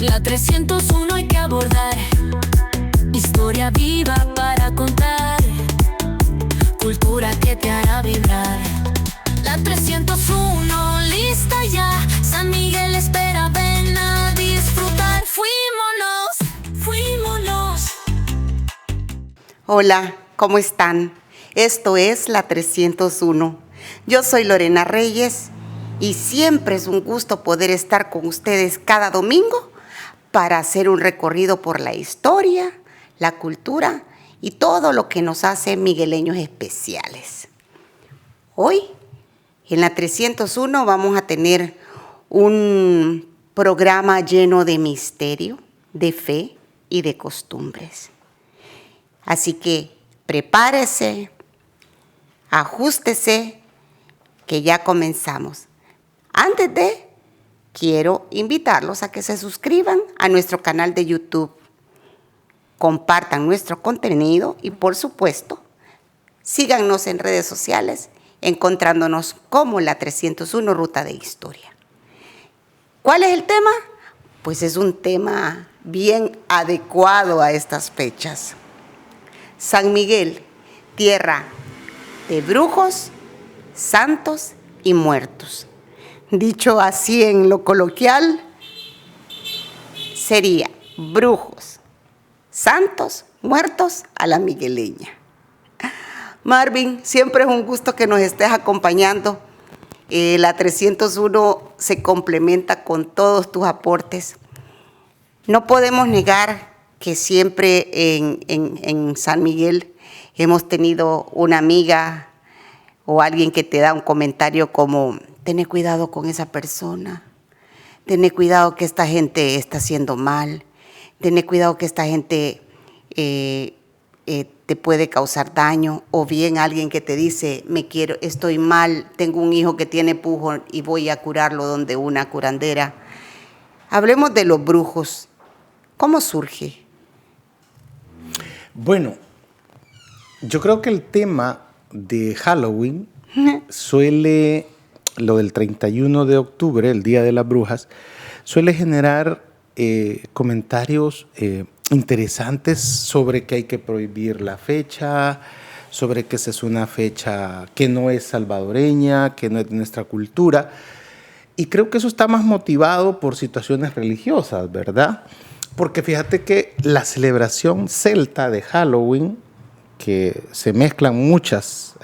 La 301 hay que abordar, historia viva para contar, cultura que te hará vibrar. La 301 lista ya, San Miguel espera, ven a disfrutar. Fuímonos. Hola, ¿cómo están? Esto es La 301. Yo soy Lorena Reyes y siempre es un gusto poder estar con ustedes cada domingo para hacer un recorrido por la historia, la cultura y todo lo que nos hace migueleños especiales. Hoy, en la 301, vamos a tener un programa lleno de misterio, de fe y de costumbres. Así que prepárese, ajústese, que ya comenzamos. Antes de, quiero invitarlos a que se suscriban a nuestro canal de YouTube, compartan nuestro contenido y, por supuesto, síganos en redes sociales, encontrándonos como la 301 Ruta de Historia. ¿Cuál es el tema? Pues es un tema bien adecuado a estas fechas. San Miguel, tierra de brujos, santos y muertos. Dicho así en lo coloquial, sería brujos, santos, muertos a la migueleña. Marvin, siempre es un gusto que nos estés acompañando. La 301 se complementa con todos tus aportes. No podemos negar que siempre en San Miguel hemos tenido una amiga o alguien que te da un comentario como: ten cuidado con esa persona, ten cuidado que esta gente está haciendo mal, ten cuidado que esta gente te puede causar daño, o bien alguien que te dice: estoy mal, tengo un hijo que tiene pujo y voy a curarlo donde una curandera. Hablemos de los brujos. ¿Cómo surge? Bueno, yo creo que el tema de Halloween lo del 31 de octubre, el Día de las Brujas, suele generar comentarios interesantes sobre que hay que prohibir la fecha, sobre que esa es una fecha que no es salvadoreña, que no es de nuestra cultura. Y creo que eso está más motivado por situaciones religiosas, ¿verdad? Porque fíjate que la celebración celta de Halloween, que se mezclan muchas,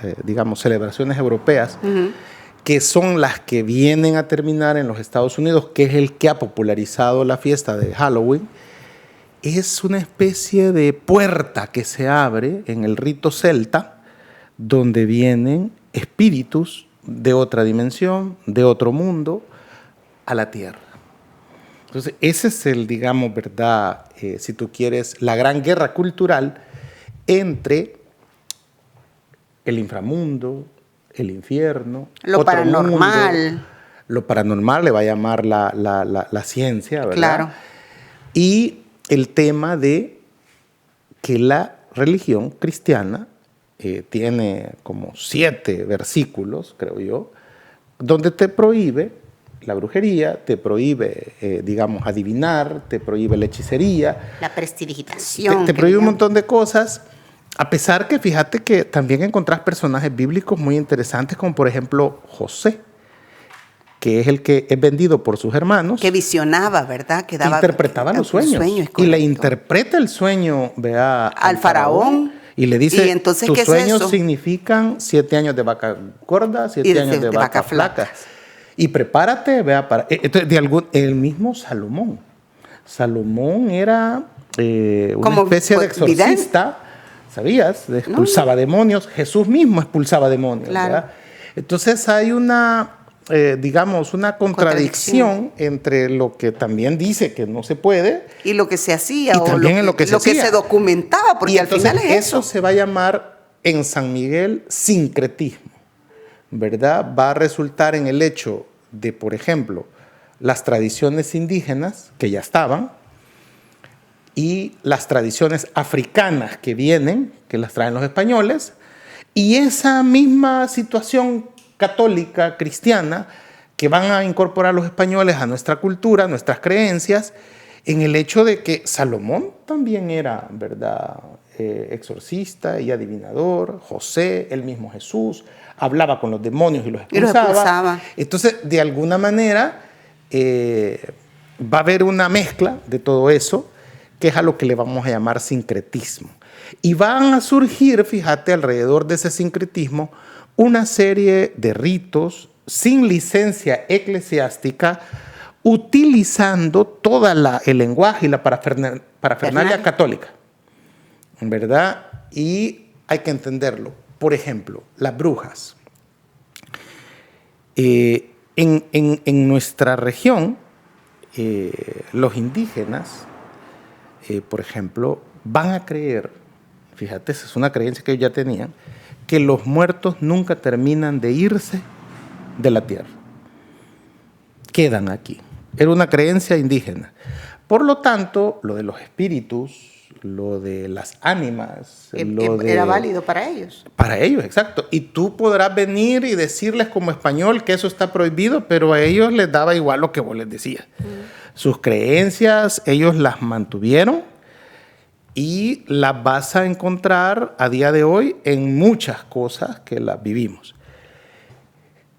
celebraciones europeas, que son las que vienen a terminar en los Estados Unidos, que es el que ha popularizado la fiesta de Halloween, es una especie de puerta que se abre en el rito celta, donde vienen espíritus de otra dimensión, de otro mundo, a la tierra. Entonces, ese es el, ¿verdad? Si tú quieres, la gran guerra cultural entre el inframundo, el infierno, lo paranormal. Mundo, lo paranormal le va a llamar la ciencia, ¿verdad? Claro. Y el tema de que la religión cristiana tiene como 7 versículos, creo yo, donde te prohíbe la brujería, te prohíbe, adivinar, te prohíbe la hechicería. La prestidigitación. Te prohíbe un montón de cosas, a pesar que fíjate que también encontrás personajes bíblicos muy interesantes, como por ejemplo José, que es el que es vendido por sus hermanos. Que visionaba, ¿verdad? Que interpretaba los sueños. Y le interpreta el sueño, al faraón. Y le dice: entonces, tus sueños significan 7 años de vaca gorda, 7 años de vaca flaca. Y prepárate, para... el mismo Salomón. Salomón era una especie de exorcista, ¿sabías? Expulsaba demonios. Jesús mismo expulsaba demonios, claro. ¿Verdad? Entonces hay una contradicción entre lo que también dice que no se puede y lo que se hacía, y también lo que se documentaba, porque al final es eso se va a llamar en San Miguel sincretismo, ¿verdad? Va a resultar en el hecho de, por ejemplo, las tradiciones indígenas que ya estaban y las tradiciones africanas que vienen, que las traen los españoles, y esa misma situación católica, cristiana, que van a incorporar los españoles a nuestra cultura, nuestras creencias, en el hecho de que Salomón también era, ¿verdad?, exorcista y adivinador. José, el mismo Jesús, hablaba con los demonios y los expulsaba. Entonces, de alguna manera, va a haber una mezcla de todo eso, que es a lo que le vamos a llamar sincretismo. Y van a surgir, fíjate, alrededor de ese sincretismo, una serie de ritos sin licencia eclesiástica, utilizando todo el lenguaje y la parafernalia católica, ¿verdad? Y hay que entenderlo. Por ejemplo, las brujas. En nuestra región, los indígenas, por ejemplo, van a creer, fíjate, esa es una creencia que ellos ya tenían, que los muertos nunca terminan de irse de la tierra. Quedan aquí. Era una creencia indígena. Por lo tanto, lo de los espíritus, lo de las ánimas, era válido para ellos. Para ellos, exacto. Y tú podrás venir y decirles como español que eso está prohibido, pero a ellos les daba igual lo que vos les decías. Sus creencias, ellos las mantuvieron y las vas a encontrar a día de hoy en muchas cosas que las vivimos.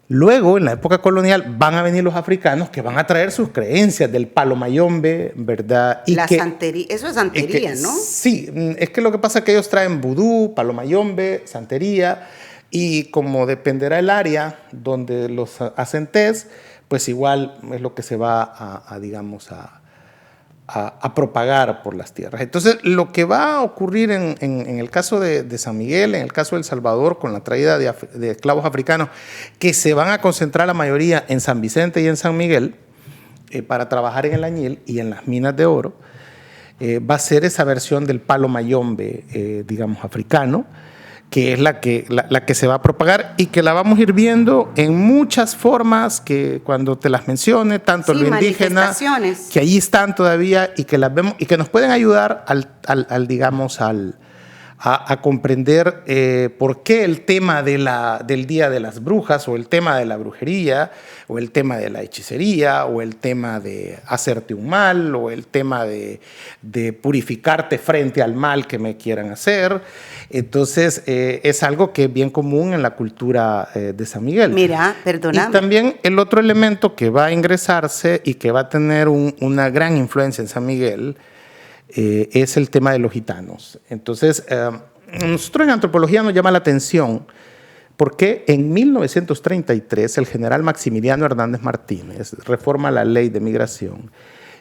Luego, en la época colonial, van a venir los africanos que van a traer sus creencias del palo mayombe, ¿verdad? Y santería, eso es santería, ¿no? Sí, es que lo que pasa es que ellos traen vudú, palo mayombe, santería, y como dependerá el área donde los hacen test, pues igual es lo que se va a propagar por las tierras. Entonces, lo que va a ocurrir en el caso de San Miguel, en el caso de El Salvador, con la traída de esclavos africanos, que se van a concentrar la mayoría en San Vicente y en San Miguel, para trabajar en el añil y en las minas de oro, va a ser esa versión del palo mayombe, africano, que es la que se va a propagar y que la vamos a ir viendo en muchas formas, que cuando te las mencione, tanto lo indígena, que allí están todavía y que las vemos y que nos pueden ayudar a comprender por qué el tema del Día de las Brujas, o el tema de la brujería, o el tema de la hechicería, o el tema de hacerte un mal, o el tema de purificarte frente al mal que me quieran hacer. Entonces, es algo que es bien común en la cultura de San Miguel. Mira, perdóname. Y también el otro elemento que va a ingresarse y que va a tener una gran influencia en San Miguel, es el tema de los gitanos. Entonces, nosotros en antropología nos llama la atención porque en 1933 el general Maximiliano Hernández Martínez reforma la ley de migración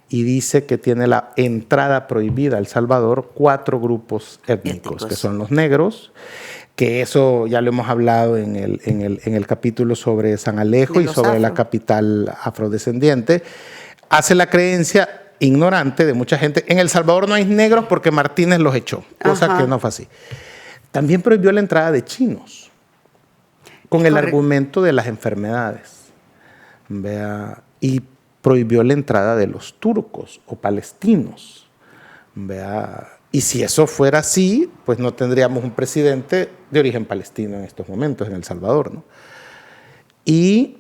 y dice que tiene la entrada prohibida a El Salvador 4 grupos étnicos, que son los negros, que eso ya lo hemos hablado en el capítulo sobre San Alejo y sobre la capital afrodescendiente. Hace la creencia ignorante de mucha gente. En El Salvador no hay negros porque Martínez los echó, cosa que no fue así. También prohibió la entrada de chinos con el argumento de las enfermedades. Vea, y prohibió la entrada de los turcos o palestinos. Vea, y si eso fuera así, pues no tendríamos un presidente de origen palestino en estos momentos en El Salvador, ¿no? Y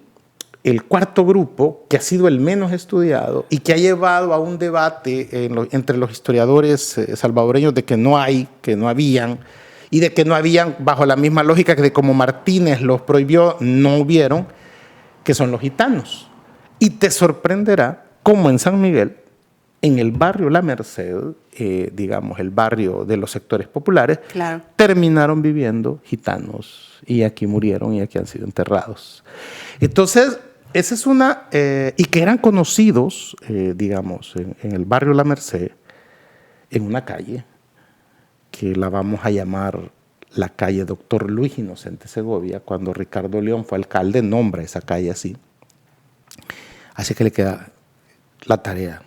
el cuarto grupo, que ha sido el menos estudiado y que ha llevado a un debate entre los historiadores salvadoreños de que no habían, y de que no habían bajo la misma lógica que de como Martínez los prohibió, no hubieron, que son los gitanos. Y te sorprenderá cómo en San Miguel, en el barrio La Merced, el barrio de los sectores populares, claro, terminaron viviendo gitanos y aquí murieron y aquí han sido enterrados. Entonces, esa es una, y que eran conocidos, en el barrio La Merced, en una calle, que la vamos a llamar la calle Doctor Luis Inocente Segovia. Cuando Ricardo León fue alcalde, nombra esa calle así. Así que le queda la tarea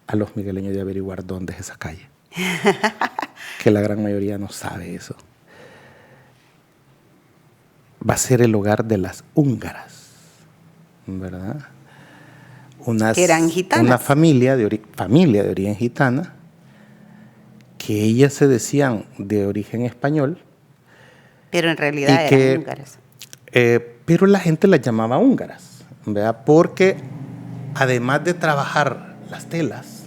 a los migueleños de averiguar dónde es esa calle. Que la gran mayoría no sabe eso. Va a ser el hogar de las húngaras, ¿verdad? Que eran gitanas. Una familia de origen gitana, que ellas se decían de origen español. Pero en realidad eran húngaras. Pero la gente las llamaba húngaras, ¿verdad? Porque además de trabajar las telas,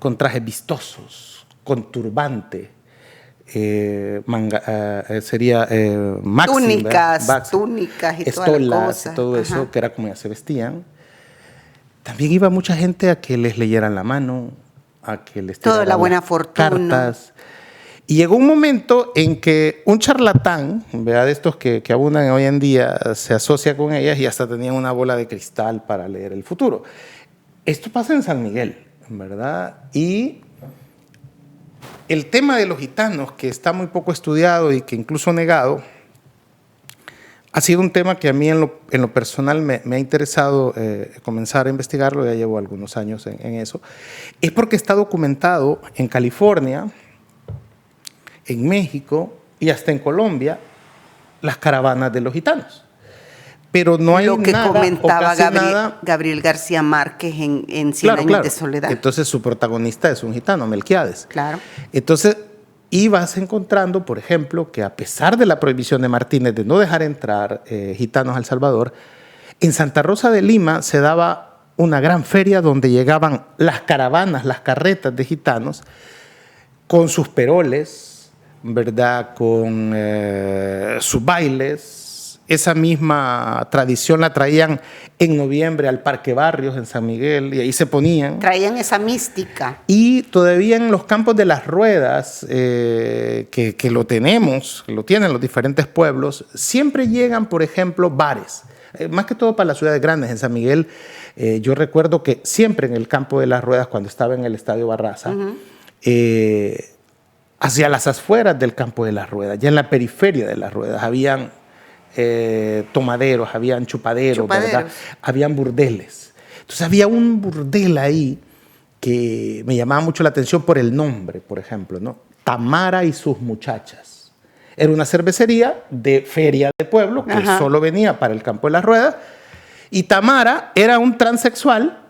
con trajes vistosos, con turbante, sería maxim, túnicas y estolas, toda la cosa. y todo eso, que era como ya se vestían. También iba mucha gente a que les leyeran la mano, a que les tiraran toda la buena fortuna. Cartas. Y llegó un momento en que un charlatán, ¿verdad? De estos que abundan hoy en día, se asocia con ellas y hasta tenían una bola de cristal para leer el futuro. Esto pasa en San Miguel, ¿verdad? Y el tema de los gitanos, que está muy poco estudiado y que incluso negado, ha sido un tema que a mí en lo personal me ha interesado comenzar a investigarlo, ya llevo algunos años en eso, es porque está documentado en California, en México y hasta en Colombia, las caravanas de los gitanos. Pero no hay lo que nada, comentaba Gabriel García Márquez en Cien años de soledad. Entonces su protagonista es un gitano, Melquiades. Claro. Entonces, y vas encontrando, por ejemplo, que a pesar de la prohibición de Martínez de no dejar entrar gitanos a El Salvador, en Santa Rosa de Lima se daba una gran feria donde llegaban las caravanas, las carretas de gitanos, con sus peroles, ¿verdad? Con sus bailes. Esa misma tradición la traían en noviembre al Parque Barrios en San Miguel y ahí se ponían. Traían esa mística. Y todavía en los campos de las ruedas, que lo tienen los diferentes pueblos, siempre llegan, por ejemplo, bares. Más que todo para las ciudades grandes. En San Miguel, yo recuerdo que siempre en el campo de las ruedas, cuando estaba en el Estadio Barraza, hacia las afueras del campo de las ruedas, ya en la periferia de las ruedas, habían tomaderos, habían chupaderos, ¿verdad? Habían burdeles. Entonces había un burdel ahí que me llamaba mucho la atención por el nombre, por ejemplo, ¿no? Tamara y sus muchachas. Era una cervecería de feria de pueblo que solo venía para el campo de las ruedas, y Tamara era un transexual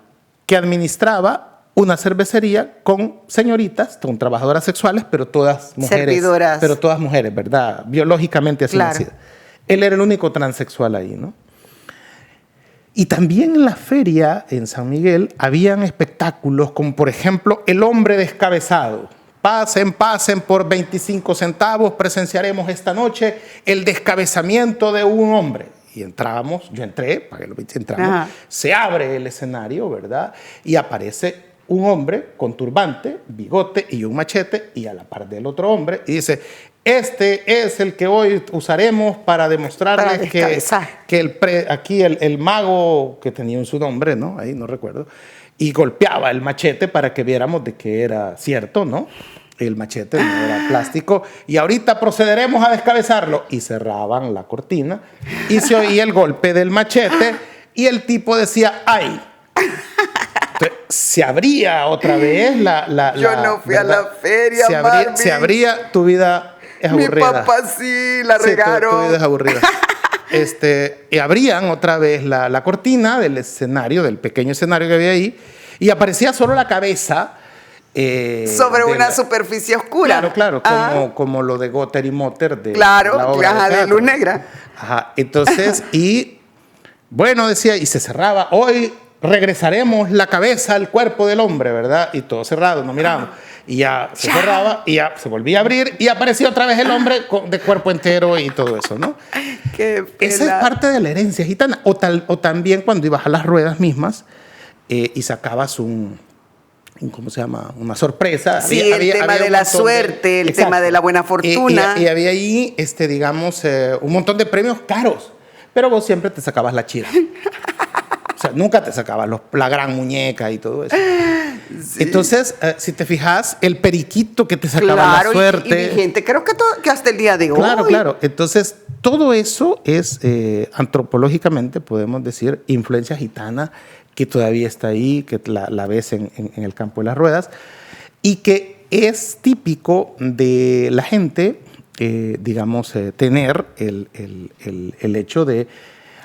que administraba una cervecería con señoritas, con trabajadoras sexuales, pero todas mujeres. Servidoras. Pero todas mujeres, ¿verdad? Biológicamente así nacidas. Él era el único transexual ahí, ¿no? Y también en la feria, en San Miguel, habían espectáculos como, por ejemplo, El Hombre Descabezado. Pasen por 25 centavos, presenciaremos esta noche el descabezamiento de un hombre. Y entramos, yo entré, para que lo vean, entramos, se abre el escenario, ¿verdad? Y aparece un hombre con turbante, bigote y un machete, y a la par del otro hombre, y dice: este es el que hoy usaremos para demostrarles que aquí el mago, que tenía su nombre, ¿no? Ahí no recuerdo, y golpeaba el machete para que viéramos de que era cierto, ¿no? El machete no era plástico, y ahorita procederemos a descabezarlo. Y cerraban la cortina, y se oía el golpe del machete, y el tipo decía: ¡ay! Entonces, se abría otra vez Yo no fui, ¿verdad? A la feria, se abría, tu vida es aburrida. Mi papá sí, la regaron. Tu vida es aburrida. Y abrían otra vez la cortina del escenario, del pequeño escenario que había ahí, y aparecía solo la cabeza. Sobre una superficie oscura. Claro, como lo de Gotter y Motter de la obra de Luz Negra. Entonces, y bueno, decía, y se cerraba: hoy regresaremos la cabeza al cuerpo del hombre, ¿verdad? Y todo cerrado, no miramos. Y ya se cerraba, y ya se volvía a abrir, y aparecía otra vez el hombre de cuerpo entero y todo eso, ¿no? Esa es parte de la herencia gitana. O también cuando ibas a las ruedas mismas y sacabas ¿cómo se llama? Una sorpresa. Sí, el tema de la suerte, el tema de la buena fortuna. Y había ahí, digamos, un montón de premios caros, pero vos siempre te sacabas la chira. O sea, nunca te sacabas la gran muñeca y todo eso. Sí. Entonces, si te fijas, el periquito que te sacaba la suerte. Y vigente, creo que hasta el día de hoy. Claro. Entonces, todo eso es, antropológicamente, podemos decir, influencia gitana, que todavía está ahí, que la ves en el campo de las ruedas, y que es típico de la gente, digamos, tener el hecho de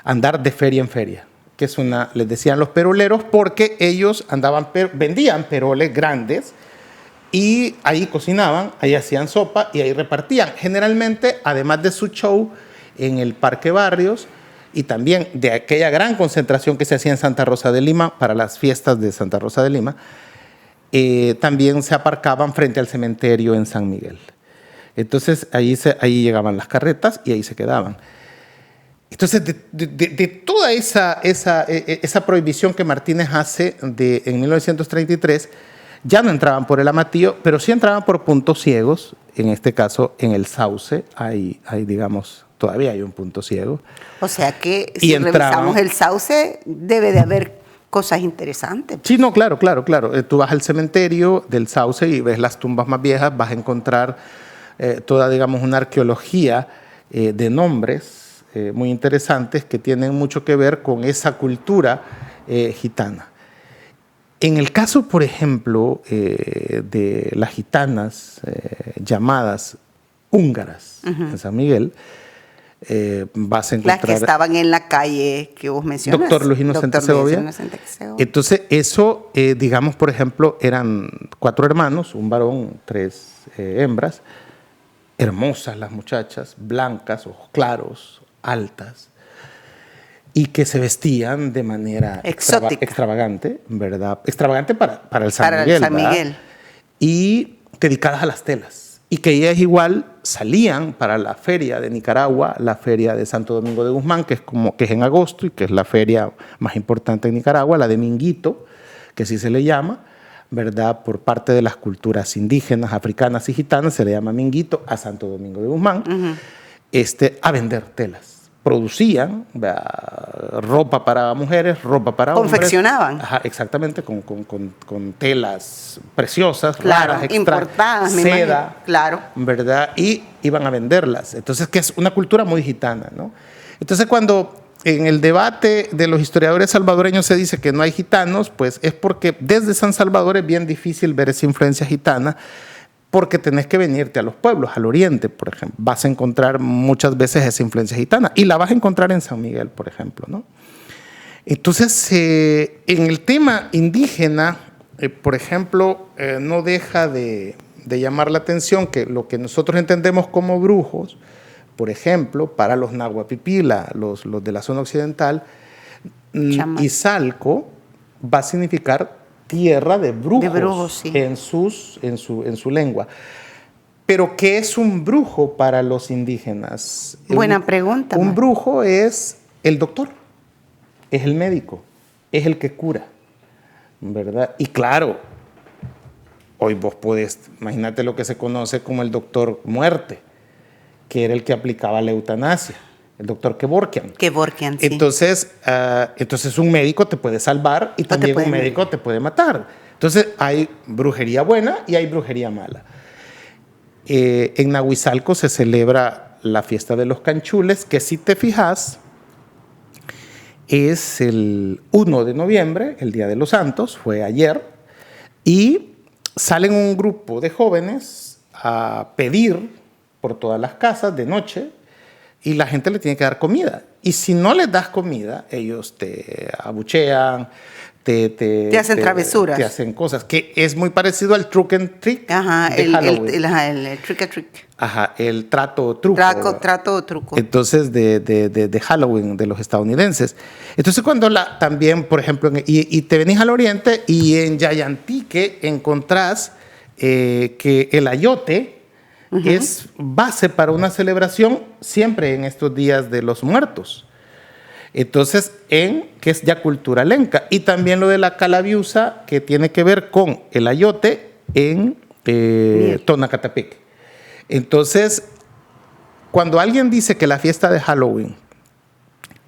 andar de feria en feria, que es les decían los peroleros, porque ellos vendían peroles grandes, y ahí cocinaban, ahí hacían sopa y ahí repartían. Generalmente, además de su show en el Parque Barrios, y también de aquella gran concentración que se hacía en Santa Rosa de Lima para las fiestas de Santa Rosa de Lima, también se aparcaban frente al cementerio en San Miguel. Entonces ahí llegaban las carretas y ahí se quedaban. Entonces, de toda esa prohibición que Martínez hace en 1933, ya no entraban por el Amatillo, pero sí entraban por puntos ciegos. En este caso, en el Sauce, digamos, todavía hay un punto ciego. O sea que si revisamos el Sauce, debe de haber cosas interesantes. Sí, no, claro. Tú vas al cementerio del Sauce y ves las tumbas más viejas, vas a encontrar toda, digamos, una arqueología de nombres muy interesantes que tienen mucho que ver con esa cultura gitana. En el caso, por ejemplo, de las gitanas llamadas húngaras en San Miguel, vas a encontrar... Las que estaban en la calle que vos mencionas. Doctor Luis Inocente Segovia. Entonces, eso, digamos, por ejemplo, eran 4 hermanos, un varón, 3 hembras, hermosas las muchachas, blancas, ojos claros, altas, y que se vestían de manera extravagante, ¿verdad? Extravagante para el San Miguel. Y dedicadas a las telas. Y que ellas igual salían para la feria de Nicaragua, la feria de Santo Domingo de Guzmán, que es en agosto y que es la feria más importante en Nicaragua, la de Minguito, que así se le llama, ¿verdad? Por parte de las culturas indígenas, africanas y gitanas, se le llama Minguito a Santo Domingo de Guzmán, a vender telas. Producían ropa para mujeres, ropa para hombres. Confeccionaban. Ajá, exactamente, con telas preciosas, claro, raras, importadas, seda, claro, ¿verdad? Y iban a venderlas. Entonces, que es una cultura muy gitana, ¿no? Entonces, cuando en el debate de los historiadores salvadoreños se dice que no hay gitanos, pues es porque desde San Salvador es bien difícil ver esa influencia gitana, porque tenés que venirte a los pueblos, al oriente, por ejemplo. Vas a encontrar muchas veces esa influencia gitana y la vas a encontrar en San Miguel, por ejemplo, ¿no? Entonces, en el tema indígena, por ejemplo, no deja de llamar la atención que lo que nosotros entendemos como brujos, por ejemplo, para los nahuapipila, los de la zona occidental, Izalco va a significar tierra de brujos, sí, en su lengua. Pero, ¿qué es un brujo para los indígenas? Buena pregunta. Un brujo es el doctor, es el médico, es el que cura, ¿verdad? Y claro, hoy vos podés, imagínate lo que se conoce como el doctor muerte, que era el que aplicaba la eutanasia. El doctor Kevorkian. Kevorkian, sí. Entonces un médico te puede salvar y también un médico te puede matar. Entonces hay brujería buena y hay brujería mala. En Nahuizalco se celebra la fiesta de los canchules, que si te fijas es el 1 de noviembre, el Día de los Santos, fue ayer, y salen un grupo de jóvenes a pedir por todas las casas de noche, y la gente le tiene que dar comida. Y si no les das comida, ellos te abuchean, te hacen travesuras. Te hacen cosas, que es muy parecido al trick and treat. Ajá, de Halloween. el trick and treat. Ajá, el trato o truco. Trato o truco. Entonces, de Halloween, de los estadounidenses. Entonces, cuando también, por ejemplo, y te venís al oriente y en Yayantique encontrás que el ayote es base para una celebración siempre en estos días de los muertos. Entonces, que es ya cultura lenca. Y también lo de la calabiusa, que tiene que ver con el ayote en Tonacatepec. Entonces, cuando alguien dice que la fiesta de Halloween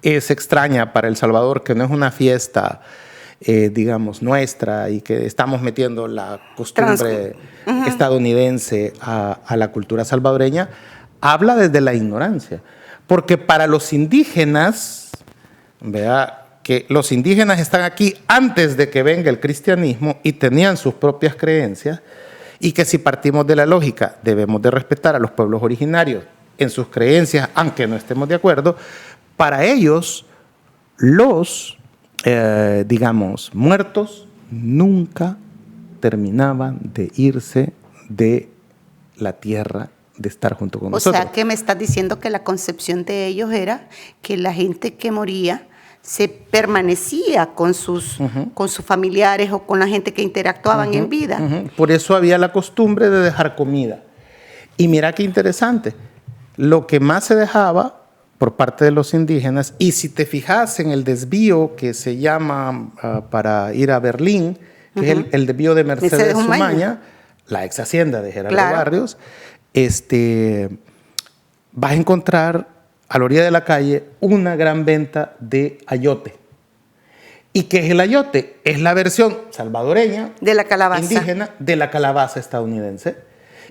es extraña para El Salvador, que no es una fiesta, digamos, nuestra, y que estamos metiendo la costumbre estadounidense a la cultura salvadoreña, habla desde la ignorancia. Porque para los indígenas, vea que los indígenas están aquí antes de que venga el cristianismo y tenían sus propias creencias, y que si partimos de la lógica, debemos de respetar a los pueblos originarios en sus creencias, aunque no estemos de acuerdo. Para ellos, los digamos, muertos nunca terminaban de irse de la tierra, de estar junto con nosotros. O sea, que me estás diciendo que la concepción de ellos era que la gente que moría se permanecía con sus familiares o con la gente que interactuaban en vida. Por eso había la costumbre de dejar comida. Y mira qué interesante, lo que más se dejaba por parte de los indígenas, y si te fijas en el desvío que se llama para ir a Berlín, que es el desvío de Mercedes Umaña, la ex hacienda de Gerardo Barrios, vas a encontrar a la orilla de la calle una gran venta de ayote. ¿Y qué es el ayote? Es la versión salvadoreña, de la calabaza, indígena, de la calabaza estadounidense.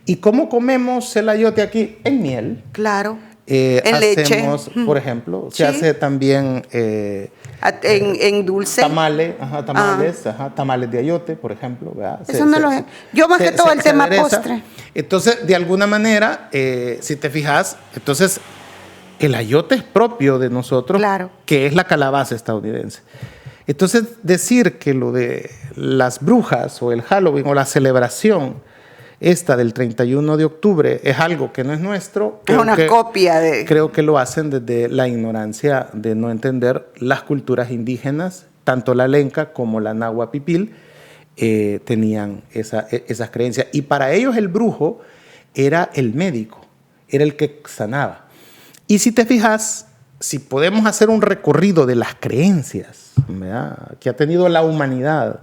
¿Y cómo comemos el ayote aquí? En miel. Claro. En hacemos, leche. Por ejemplo, se hace también en dulce. Tamales, tamales de ayote, por ejemplo. ¿Verdad? Eso no lo sé. Yo más que todo el tema postre. Entonces, de alguna manera, si te fijas, entonces el ayote es propio de nosotros, que es la calabaza estadounidense. Entonces, decir que lo de las brujas o el Halloween o la celebración esta del 31 de octubre es algo que no es nuestro. Es una copia de... Creo que lo hacen desde la ignorancia de no entender las culturas indígenas, tanto la lenca como la nahua pipil tenían esas creencias. Y para ellos el brujo era el médico, era el que sanaba. Y si te fijas, si podemos hacer un recorrido de las creencias, ¿verdad?, que ha tenido la humanidad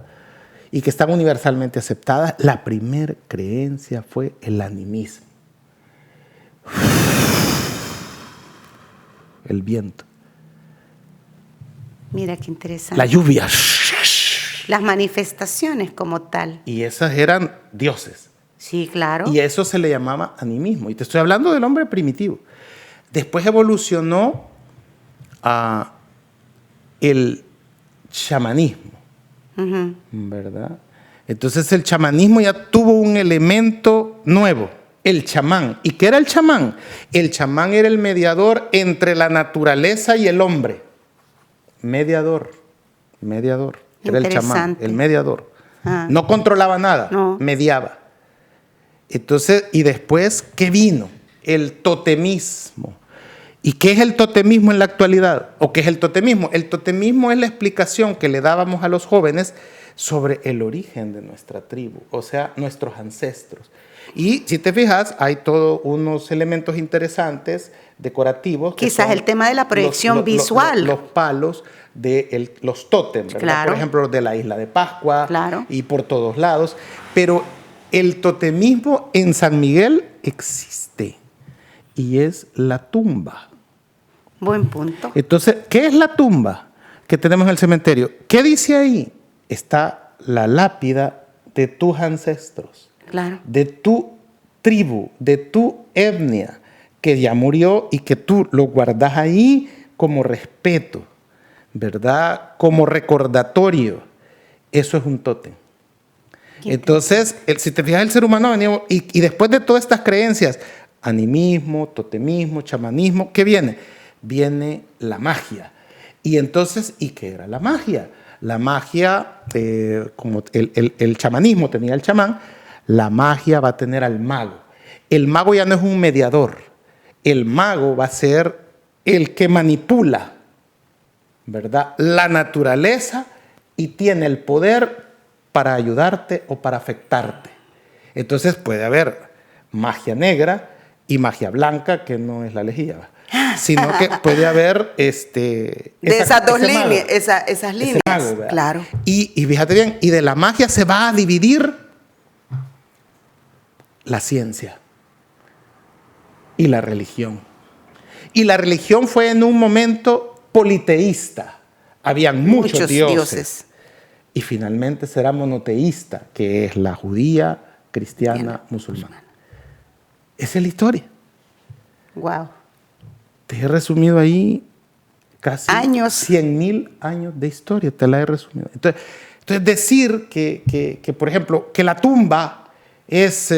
y que están universalmente aceptadas, la primer creencia fue el animismo. El viento. Mira qué interesante. La lluvia. Las manifestaciones como tal. Y esas eran dioses. Sí, claro. Y eso se le llamaba animismo. Y te estoy hablando del hombre primitivo. Después evolucionó a el chamanismo. ¿Verdad? Entonces el chamanismo ya tuvo un elemento nuevo, el chamán. ¿Y qué era el chamán? El chamán era el mediador entre la naturaleza y el hombre. Mediador. Era el chamán, el mediador. No controlaba nada, mediaba. Entonces, y después, ¿qué vino? El totemismo. ¿Y qué es el totemismo en la actualidad? ¿O qué es el totemismo? El totemismo es la explicación que le dábamos a los jóvenes sobre el origen de nuestra tribu, o sea, nuestros ancestros. Y si te fijas, hay todos unos elementos interesantes, decorativos. Quizás el tema de la proyección visual. Los palos de los tótems, ¿verdad? Claro. Por ejemplo, de la isla de Pascua, claro, y por todos lados. Pero el totemismo en San Miguel existe y es la tumba. Buen punto. Entonces, ¿qué es la tumba que tenemos en el cementerio? ¿Qué dice ahí? Está la lápida de tus ancestros, claro, de tu tribu, de tu etnia, que ya murió y que tú lo guardas ahí como respeto, ¿verdad? Como recordatorio. Eso es un tótem. Entonces, si te fijas, el ser humano ha venido, y después de todas estas creencias, animismo, totemismo, chamanismo, ¿qué viene? Viene la magia. Y entonces, ¿y qué era la magia? La magia, como el chamanismo tenía el chamán, la magia va a tener al mago. El mago ya no es un mediador. El mago va a ser el que manipula, ¿verdad?, la naturaleza y tiene el poder para ayudarte o para afectarte. Entonces puede haber magia negra y magia blanca, que no es la lejía, sino que puede haber de esas dos líneas, esas líneas, mago, claro. Y fíjate bien, y de la magia se va a dividir la ciencia y la religión. Y la religión fue en un momento politeísta. Habían muchos dioses. Y finalmente será monoteísta, que es la judía, cristiana, musulmana. Esa es la historia. Wow. Te he resumido ahí casi años. 100,000 años de historia, te la he resumido. Entonces decir que, por ejemplo, que la tumba es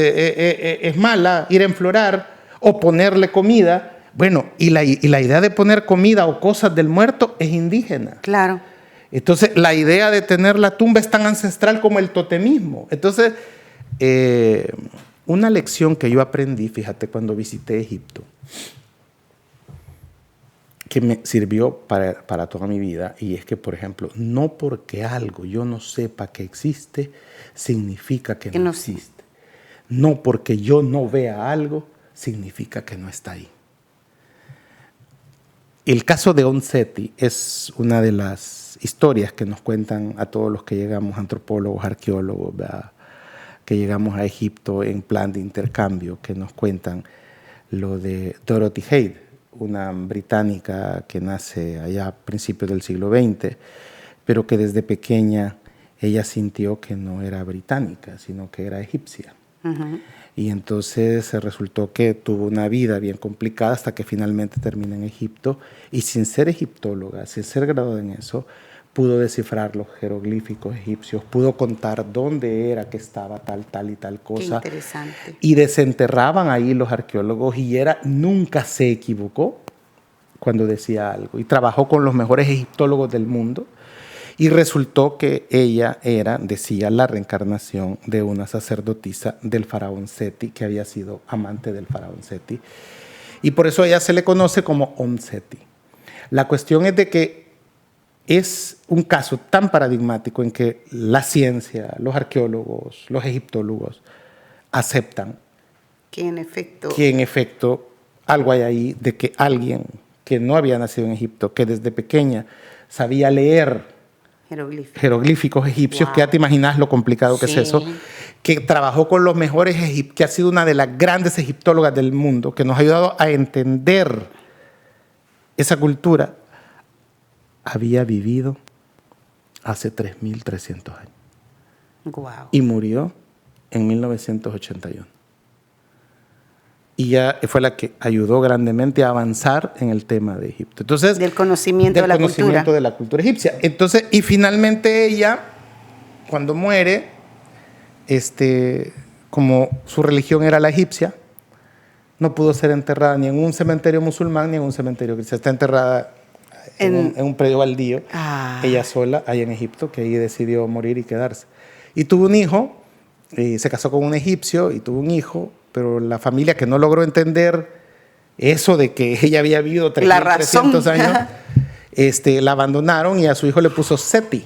mala, ir a enflorar o ponerle comida, bueno, y la idea de poner comida o cosas del muerto es indígena. Claro. Entonces, la idea de tener la tumba es tan ancestral como el totemismo. Entonces, una lección que yo aprendí, fíjate, cuando visité Egipto, que me sirvió para toda mi vida, y es que, por ejemplo, no porque algo yo no sepa que existe, significa que no existe. No porque yo no vea algo, significa que no está ahí. El caso de Onsetti es una de las historias que nos cuentan a todos los que llegamos, antropólogos, arqueólogos, ¿verdad?, que llegamos a Egipto en plan de intercambio, que nos cuentan lo de Dorothy Hade, una británica que nace allá a principios del siglo XX, pero que desde pequeña ella sintió que no era británica, sino que era egipcia. Uh-huh. Y entonces resultó que tuvo una vida bien complicada hasta que finalmente termina en Egipto, y sin ser egiptóloga, sin ser graduada en eso, pudo descifrar los jeroglíficos egipcios, pudo contar dónde era que estaba tal y tal cosa. Qué interesante. Y desenterraban ahí los arqueólogos, y nunca se equivocó cuando decía algo. Y trabajó con los mejores egiptólogos del mundo, y resultó que ella decía, la reencarnación de una sacerdotisa del faraón Seti, que había sido amante del faraón Seti. Y por eso a ella se le conoce como Onsetti. La cuestión es de que es un caso tan paradigmático en que la ciencia, los arqueólogos, los egiptólogos aceptan que en efecto algo hay ahí, de que alguien que no había nacido en Egipto, que desde pequeña sabía leer jeroglíficos egipcios, wow, que ya te imaginas lo complicado que es eso, que trabajó con los mejores egipcios, que ha sido una de las grandes egiptólogas del mundo, que nos ha ayudado a entender esa cultura, había vivido hace 3.300 años. Wow. Y murió en 1981. Y ya fue la que ayudó grandemente a avanzar en el tema de Egipto. Entonces, del conocimiento de la cultura egipcia. Entonces, y finalmente ella, cuando muere, como su religión era la egipcia, no pudo ser enterrada ni en un cementerio musulmán ni en un cementerio cristiano. Está enterrada en un predio baldío, ella sola, allá en Egipto, que ahí decidió morir y quedarse. Y tuvo un hijo, se casó con un egipcio y tuvo un hijo, pero la familia, que no logró entender eso de que ella había vivido 3.300 años, la abandonaron, y a su hijo le puso Seti,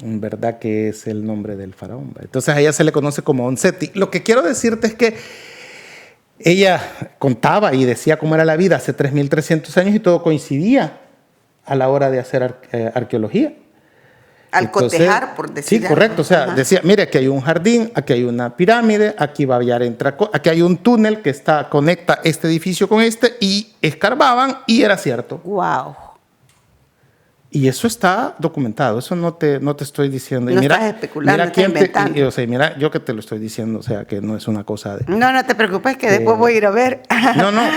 en verdad que es el nombre del faraón. Entonces a ella se le conoce como Onsetti. Lo que quiero decirte es que ella contaba y decía cómo era la vida hace 3.300 años, y todo coincidía a la hora de hacer arqueología. Al cotejar, por decirlo. Sí, correcto. O sea, decía, mire, aquí hay un jardín, aquí hay una pirámide, aquí va a haber aquí hay un túnel que conecta este edificio con este, y escarbaban, y era cierto. Wow. Y eso está documentado, eso no te estoy diciendo. No estás especulando, estás inventando. Mira, yo que te lo estoy diciendo, o sea, que no es una cosa de... No te preocupes, que después voy a ir a ver.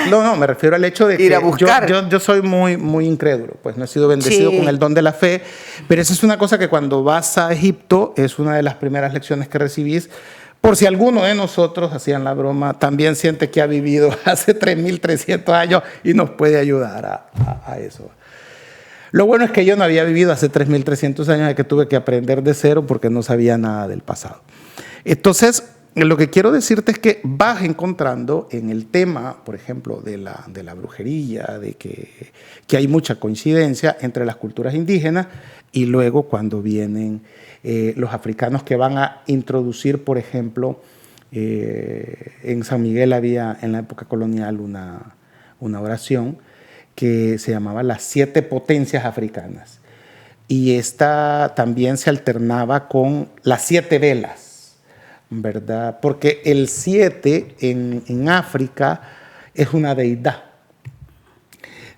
No, me refiero al hecho de que ir a buscar. Yo soy muy, muy incrédulo, pues no he sido bendecido con el don de la fe, pero eso es una cosa que cuando vas a Egipto es una de las primeras lecciones que recibís, por si alguno de nosotros, hacían la broma, también siente que ha vivido hace 3.300 años y nos puede ayudar a eso. Lo bueno es que yo no había vivido hace 3.300 años, de que tuve que aprender de cero porque no sabía nada del pasado. Entonces, lo que quiero decirte es que vas encontrando en el tema, por ejemplo, de la brujería, de que hay mucha coincidencia entre las culturas indígenas, y luego cuando vienen los africanos que van a introducir, por ejemplo, en San Miguel había en la época colonial una oración que se llamaba las 7 potencias africanas, y esta también se alternaba con las 7 velas, ¿verdad? Porque el 7 en África es una deidad.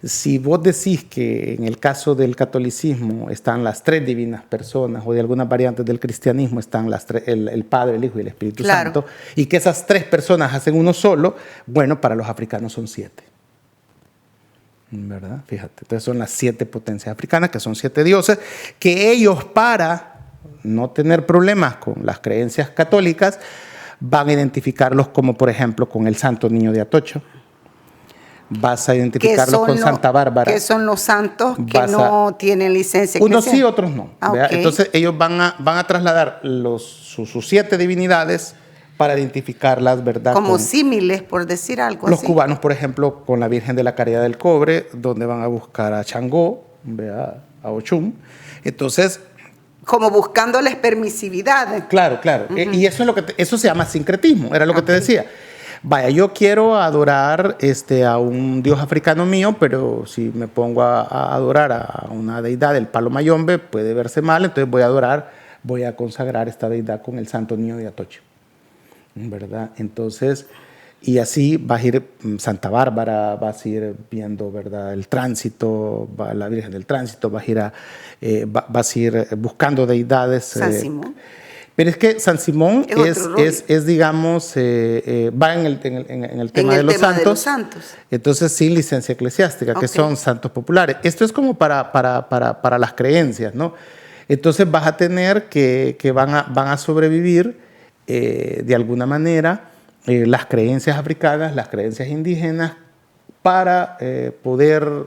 Si vos decís que en el caso del catolicismo están las 3 divinas personas, o de algunas variantes del cristianismo están el Padre, el Hijo y el Espíritu Santo, y que esas 3 personas hacen uno solo, bueno, para los africanos son 7. ¿Verdad? Fíjate, entonces son las 7 potencias africanas, que son 7 dioses, que ellos, para no tener problemas con las creencias católicas, van a identificarlos como, por ejemplo, con el Santo Niño de Atocho. Vas a identificarlos con Santa Bárbara. Que son los santos que no tienen licencia. Unos sí, otros no. Okay. Entonces ellos van a trasladar sus 7 divinidades para identificarlas, ¿verdad? Como símiles, por decir algo Los así. cubanos, por ejemplo, con la Virgen de la Caridad del Cobre, donde van a buscar a Changó, ¿verdad? A Ochum. Entonces, Como buscándoles permisividad. claro. Y eso es eso se llama sincretismo, era lo que te decía. Vaya, yo quiero adorar a un dios africano mío, pero si me pongo a adorar a una deidad del Palo Mayombe, puede verse mal, entonces voy a consagrar esta deidad con el Santo Niño de Atocha, ¿verdad? Entonces, y así vas a ir Santa Bárbara, vas a ir viendo, ¿verdad? El tránsito, la Virgen del Tránsito, vas a ir buscando deidades. San Simón. Pero es que San Simón digamos, va en el tema de los santos. Entonces, sin licencia eclesiástica, que son santos populares. Esto es como para las creencias, ¿no? Entonces, vas a tener que van a sobrevivir de alguna manera las creencias africanas, las creencias indígenas, para poder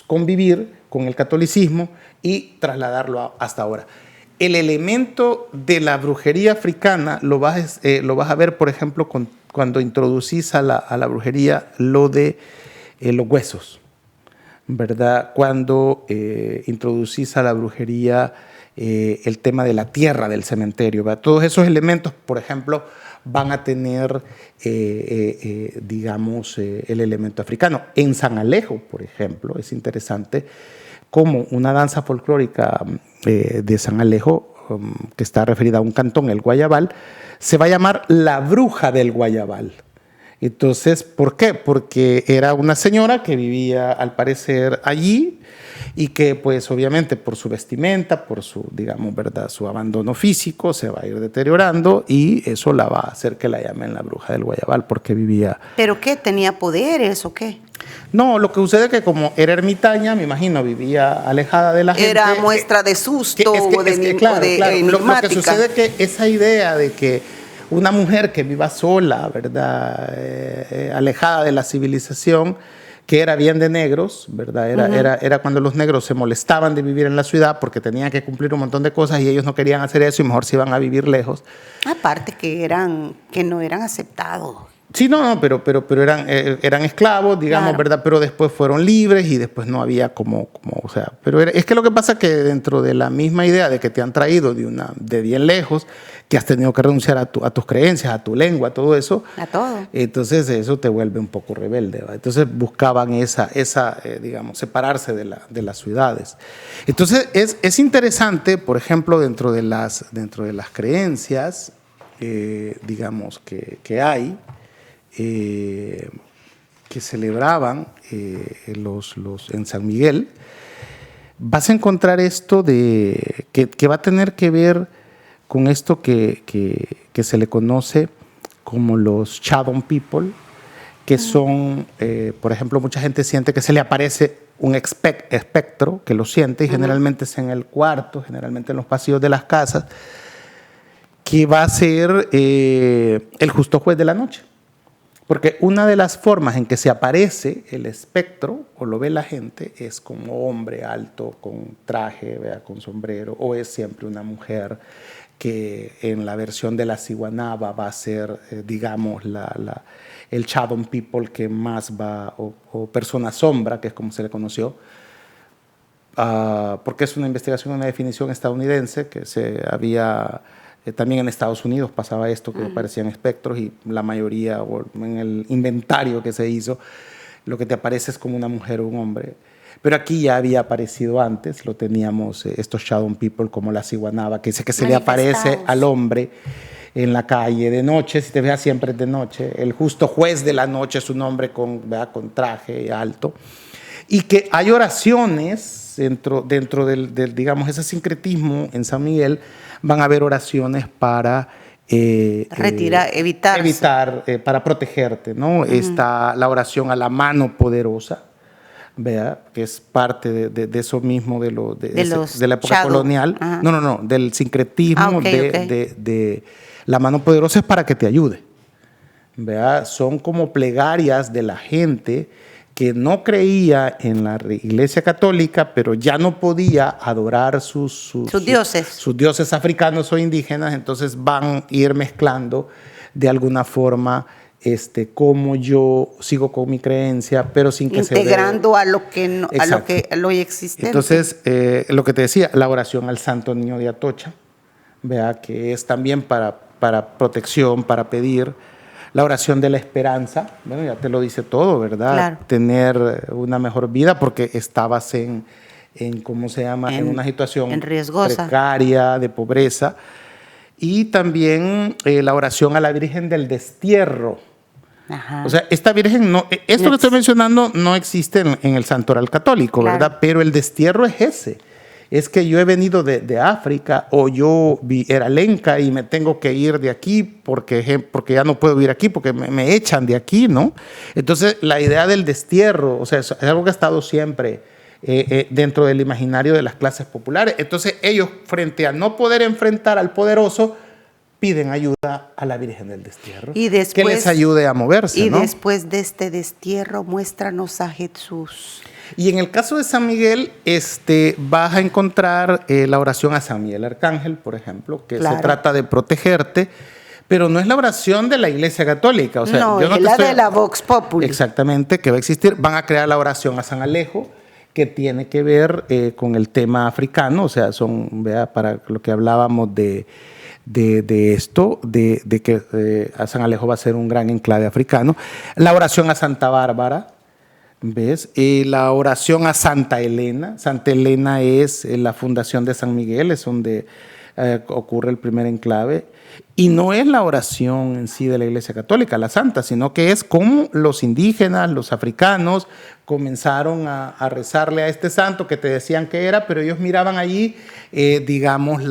convivir con el catolicismo y trasladarlo hasta ahora. El elemento de la brujería africana lo vas a ver, por ejemplo, cuando introducís a la brujería lo de los huesos, ¿verdad? Cuando introducís a la brujería el tema de la tierra del cementerio, ¿verdad? Todos esos elementos, por ejemplo, van a tener, digamos, el elemento africano. En San Alejo, por ejemplo, es interesante como una danza folclórica de San Alejo, que está referida a un cantón, el Guayabal, se va a llamar la bruja del Guayabal. Entonces, ¿por qué? Porque era una señora que vivía, al parecer, allí, y que, pues, obviamente, por su vestimenta, por su, digamos, ¿verdad?, su abandono físico, se va a ir deteriorando, y eso la va a hacer que la llamen la bruja del Guayabal, porque vivía... ¿Pero qué? ¿Tenía poderes o qué? No, lo que sucede es que como era ermitaña, me imagino, vivía alejada de la gente. Era muestra de susto o de claro. Lo que sucede es que esa idea de que una mujer que viva sola, ¿verdad?, alejada de la civilización, que era bien de negros, ¿verdad? Era cuando los negros se molestaban de vivir en la ciudad porque tenían que cumplir un montón de cosas y ellos no querían hacer eso y mejor se iban a vivir lejos. Aparte que no eran aceptados. Sí, no, pero eran esclavos, digamos, claro, ¿verdad? Pero después fueron libres y después no había o sea, pero es que lo que pasa es que dentro de la misma idea de que te han traído de bien lejos, que has tenido que renunciar a tus creencias, a tu lengua, a todo eso. A todo. Entonces eso te vuelve un poco rebelde, ¿verdad? Entonces buscaban digamos, separarse de las ciudades. Entonces es interesante, por ejemplo, dentro de las creencias, digamos, que hay, que celebraban en San Miguel, vas a encontrar esto que va a tener que ver con esto que se le conoce como los shadow people, que son, por ejemplo, mucha gente siente que se le aparece un espectro, que lo siente, y generalmente es en el cuarto, generalmente en los pasillos de las casas, que va a ser el justo juez de la noche. Porque una de las formas en que se aparece el espectro, o lo ve la gente, es como hombre alto, con traje, ¿verdad?, con sombrero, o es siempre una mujer que en la versión de la Ciguanaba va a ser, digamos, el shadow people que más va, o persona sombra, que es como se le conoció, porque es una investigación, una definición estadounidense que se había... También en Estados Unidos pasaba esto, que aparecían espectros y la mayoría, o en el inventario que se hizo, lo que te aparece es como una mujer o un hombre. Pero aquí ya había aparecido antes, lo teníamos, estos shadow people como la Ciguanaba, que dice que se le aparece al hombre en la calle de noche, si te veas siempre de noche. El justo juez de la noche es un hombre con traje alto. Y que hay oraciones dentro del digamos, ese sincretismo en San Miguel. Van a haber oraciones para evitar, para protegerte, ¿no? Está la oración a la mano poderosa, ¿verdad?, que es parte de eso mismo de la época colonial. No, del sincretismo de la mano poderosa, es para que te ayude, ¿verdad? Son como plegarias de la gente que no creía en la Iglesia Católica, pero ya no podía adorar sus dioses africanos o indígenas, entonces van a ir mezclando de alguna forma cómo yo sigo con mi creencia, pero sin que integrando a lo que no, a lo existente. Entonces, lo que te decía, la oración al Santo Niño de Atocha, vea, que es también para protección, para pedir. La oración de la esperanza, bueno, ya te lo dice todo, ¿verdad? Claro. Tener una mejor vida porque estabas en ¿cómo se llama? En una situación riesgosa, precaria, de pobreza. Y también la oración a la Virgen del Destierro. Ajá. O sea, esta Virgen, esto que estoy mencionando no existe en el santoral católico, claro, ¿verdad? Pero el destierro es ese. Es que yo he venido de África, o yo era lenca y me tengo que ir de aquí porque ya no puedo vivir aquí, porque me echan de aquí, ¿no? Entonces, la idea del destierro, o sea, es algo que ha estado siempre dentro del imaginario de las clases populares. Entonces, ellos, frente a no poder enfrentar al poderoso, piden ayuda a la Virgen del Destierro, y después, que les ayude a moverse, y ¿no? después de este destierro, muéstranos a Jesús. Y en el caso de San Miguel, vas a encontrar la oración a San Miguel Arcángel, por ejemplo, que se trata de protegerte, pero no es la oración de la Iglesia Católica. O sea, no, yo no es la de la Vox Populi. Exactamente, que va a existir. Van a crear la oración a San Alejo, que tiene que ver con el tema africano, o sea, vea, para lo que hablábamos de esto, de que a San Alejo va a ser un gran enclave africano. La oración a Santa Bárbara, ¿ves? Y la oración a Santa Elena. Santa Elena es la fundación de San Miguel, es donde ocurre el primer enclave. Y no es la oración en sí de la Iglesia Católica, la santa, sino que es como los indígenas, los africanos, comenzaron a rezarle a este santo que te decían que era, pero ellos miraban allí, digamos,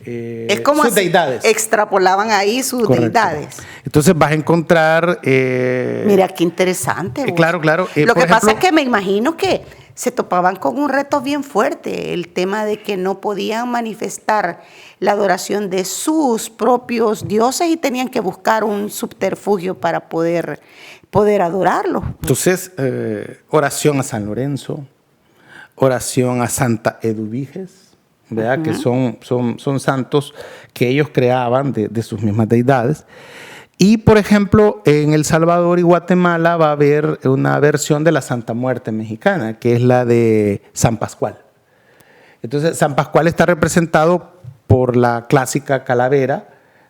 es como sus deidades. Extrapolaban ahí sus Correcto. Deidades. Entonces vas a encontrar... Mira, qué interesante. Claro, claro. Lo que pasa es que me imagino que se topaban con un reto bien fuerte, el tema de que no podían manifestar la adoración de sus propios dioses y tenían que buscar un subterfugio para poder adorarlo. Entonces, oración a San Lorenzo, oración a Santa Eduviges, ¿verdad? Que son santos que ellos creaban de sus mismas deidades. Y, por ejemplo, en El Salvador y Guatemala va a haber una versión de la Santa Muerte mexicana, que es la de San Pascual. Entonces, San Pascual está representado por la clásica calavera,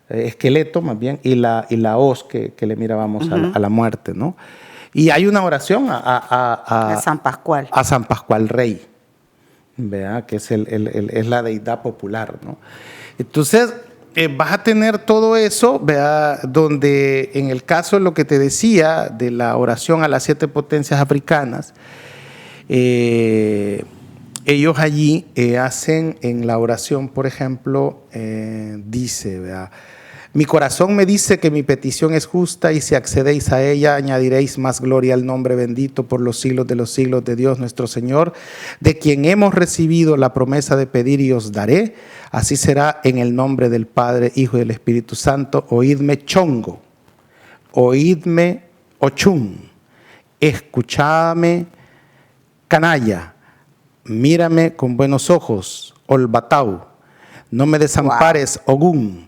esqueleto más bien, y la hoz que le mirábamos a la muerte, ¿no? Y hay una oración a San Pascual. A San Pascual Rey, ¿verdad? Que es la deidad popular, ¿no? Entonces, vas a tener todo eso, ¿verdad? Donde en el caso de lo que te decía de la oración a las 7 potencias africanas, ellos allí hacen en la oración, por ejemplo, dice, ¿verdad? Mi corazón me dice que mi petición es justa y si accedéis a ella añadiréis más gloria al nombre bendito por los siglos de Dios nuestro Señor, de quien hemos recibido la promesa de pedir y os daré. Así será en el nombre del Padre, Hijo y del Espíritu Santo. Oídme Chongo, oídme Ochun, escuchadme Canalla, mírame con buenos ojos, Olbatau, no me desampares, Ogún.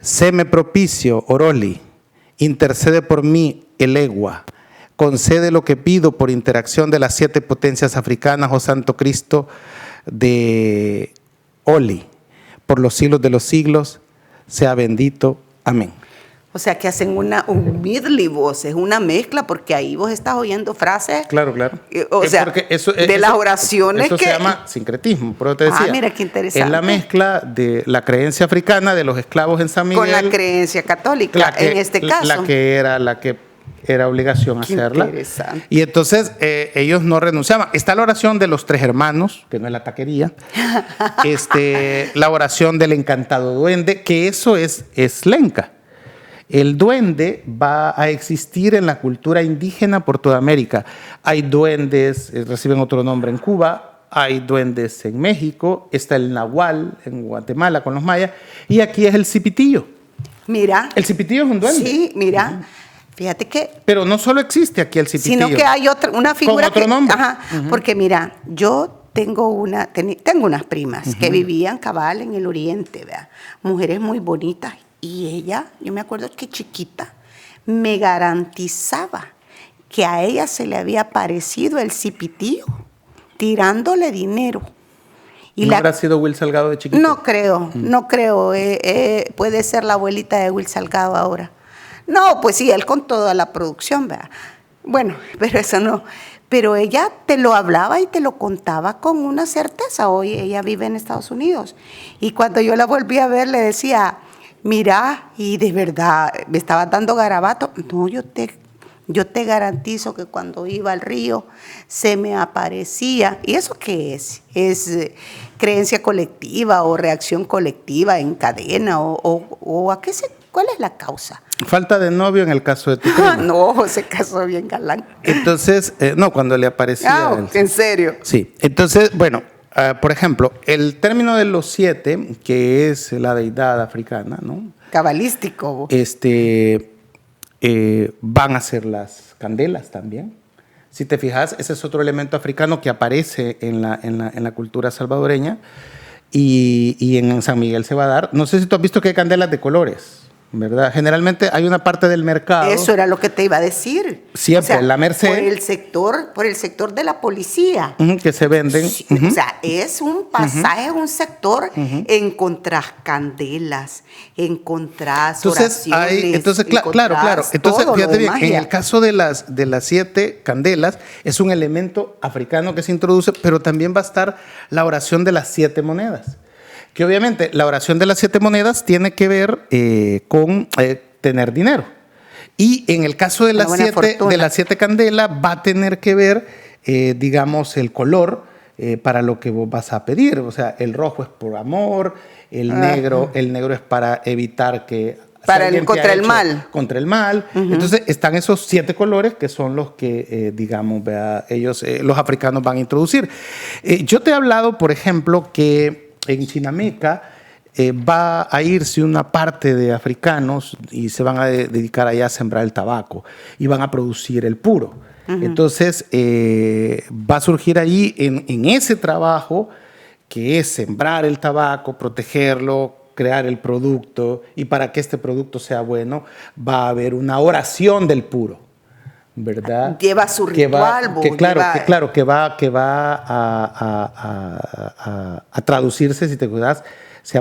Séme propicio, Oroli, intercede por mí, Elegua, concede lo que pido por interacción de las 7 potencias africanas, oh Santo Cristo de Oli, por los siglos de los siglos, sea bendito. Amén. O sea, que hacen un medley voz, es una mezcla, porque ahí vos estás oyendo frases. Claro, claro. O sea, de las oraciones eso que... se llama sincretismo, por eso te decía. Mira, qué interesante. Es la mezcla de la creencia africana de los esclavos en San Miguel. Con la creencia católica, en este caso. La que era obligación Qué hacerla. Interesante. Y entonces ellos no renunciaban. Está la oración de los 3 hermanos, que no es la taquería. La oración del encantado duende, que eso es lenca. El duende va a existir en la cultura indígena por toda América. Hay duendes, reciben otro nombre en Cuba, hay duendes en México, está el nahual en Guatemala con los mayas, y aquí es el cipitillo. Mira. El cipitillo es un duende. Sí, mira. Fíjate que... Pero no solo existe aquí el cipitillo. Sino que hay una figura con otro nombre. Ajá, porque mira, yo tengo unas primas que vivían cabal en el oriente, ¿verdad? Mujeres muy bonitas Y ella, yo me acuerdo que chiquita, me garantizaba que a ella se le había aparecido el cipitío tirándole dinero. Y ¿no habrá sido Will Salgado de chiquito? No creo, no creo. Puede ser la abuelita de Will Salgado ahora. No, pues sí, él con toda la producción, ¿verdad? Bueno, pero eso no. Pero ella te lo hablaba y te lo contaba con una certeza. Hoy ella vive en Estados Unidos. Y cuando yo la volví a ver, le decía, mira, y de verdad, me estaba dando garabato. No, yo te garantizo que cuando iba al río se me aparecía. ¿Y eso qué es? ¿Es creencia colectiva o reacción colectiva en cadena? ¿O a qué cuál es la causa? Falta de novio en el caso de tu prima. No, se casó bien galán. Entonces, no, cuando le aparecía. ¿En serio? Sí. Entonces, bueno, por ejemplo, el término de los 7, que es la deidad africana, ¿no? Cabalístico. Van a ser las candelas también. Si te fijas, ese es otro elemento africano que aparece en la cultura salvadoreña y en San Miguel se va a dar. No sé si tú has visto que hay candelas de colores, ¿verdad? Generalmente hay una parte del mercado. Eso era lo que te iba a decir. Siempre, la Merced. Por el sector de la policía. Que se venden. Sí, o sea, es un pasaje, un sector, encontrás candelas, encontrás oraciones. Entonces, claro. Entonces, fíjate bien, en el caso de las 7 candelas, es un elemento africano que se introduce, pero también va a estar la oración de las 7 monedas. Que obviamente la oración de las 7 monedas tiene que ver con tener dinero. Y en el caso de las 7 candelas va a tener que ver, digamos, el color para lo que vos vas a pedir. O sea, el rojo es por amor, el negro es para evitar que... contra el mal. Contra el mal. Entonces están esos 7 colores que son los que, digamos, ellos, los africanos van a introducir. Yo te he hablado, por ejemplo, que en Chinameca va a irse una parte de africanos y se van a dedicar allá a sembrar el tabaco y van a producir el puro. Entonces va a surgir ahí en ese trabajo que es sembrar el tabaco, protegerlo, crear el producto, y para que este producto sea bueno va a haber una oración del puro, ¿verdad? Lleva su ritual. Que va a traducirse, si te cuidas, se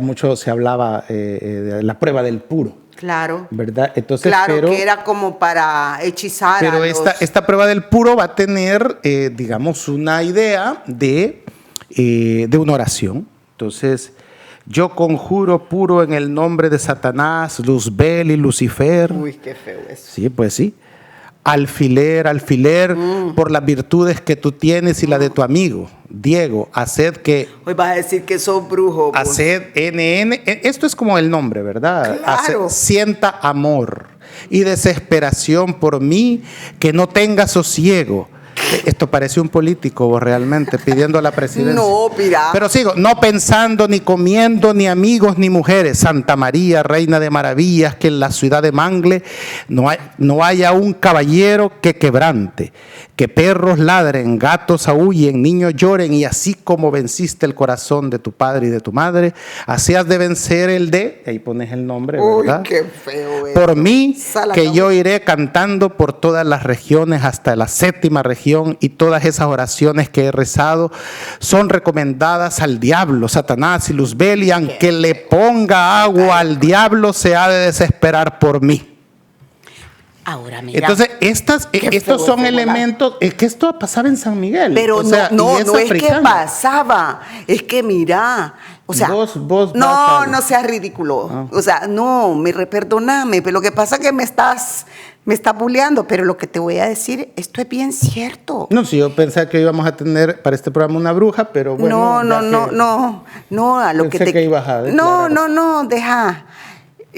hablaba de la prueba del puro. Claro. ¿Verdad? Entonces, que era como para hechizar. Pero esta prueba del puro va a tener, digamos, una idea de una oración. Entonces, yo conjuro puro en el nombre de Satanás, Luzbel y Lucifer. Uy, qué feo eso. Sí, pues sí. Alfiler, por las virtudes que tú tienes y la de tu amigo, Diego, haced que... Hoy vas a decir que sos brujo. Haced NN, esto es como el nombre, ¿verdad? Claro. Sienta amor y desesperación por mí, que no tenga sosiego. Esto parece un político realmente pidiendo a la presidencia. No, mira. Pero sigo, no pensando ni comiendo ni amigos ni mujeres. Santa María, reina de maravillas, que en la ciudad de Mangle no haya un caballero que quebrante, que perros ladren, gatos aúllen, niños lloren, y así como venciste el corazón de tu padre y de tu madre, así has de vencer el de, ahí pones el nombre, ¿verdad? Uy, qué feo eso. Por mí, que yo iré cantando por todas las regiones hasta la 7ª región, y todas esas oraciones que he rezado son recomendadas al diablo, Satanás y Luzbel, y aunque le ponga agua al diablo, se ha de desesperar por mí. Ahora mira. Entonces, estos son elementos, es que esto pasaba en San Miguel. Pero no es que pasaba, es que mira, o sea, vos no seas ridículo. O sea, no, perdóname, pero lo que pasa es que me estás bulleando, pero lo que te voy a decir, esto es bien cierto. No, sí, yo pensé que íbamos a tener para este programa una bruja, pero bueno. No, a lo pensé que ibas a declarar. No,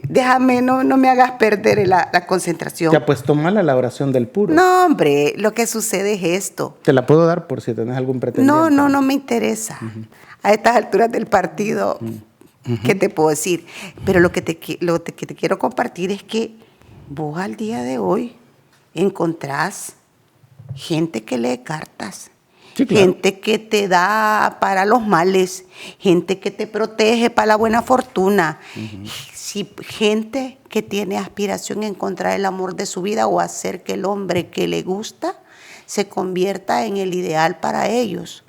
déjame, no me hagas perder la concentración. ¿Te ha puesto mal a la oración del puro? No, hombre, lo que sucede es esto. Te la puedo dar por si tenés algún pretendiente. No me interesa. A estas alturas del partido, ¿qué te puedo decir? Pero lo que te quiero compartir es que vos al día de hoy encontrás gente que lee cartas Sí, claro. gente que te da para los males, gente que te protege para la buena fortuna, sí, gente que tiene aspiración en encontrar el amor de su vida o hacer que el hombre que le gusta se convierta en el ideal para ellos.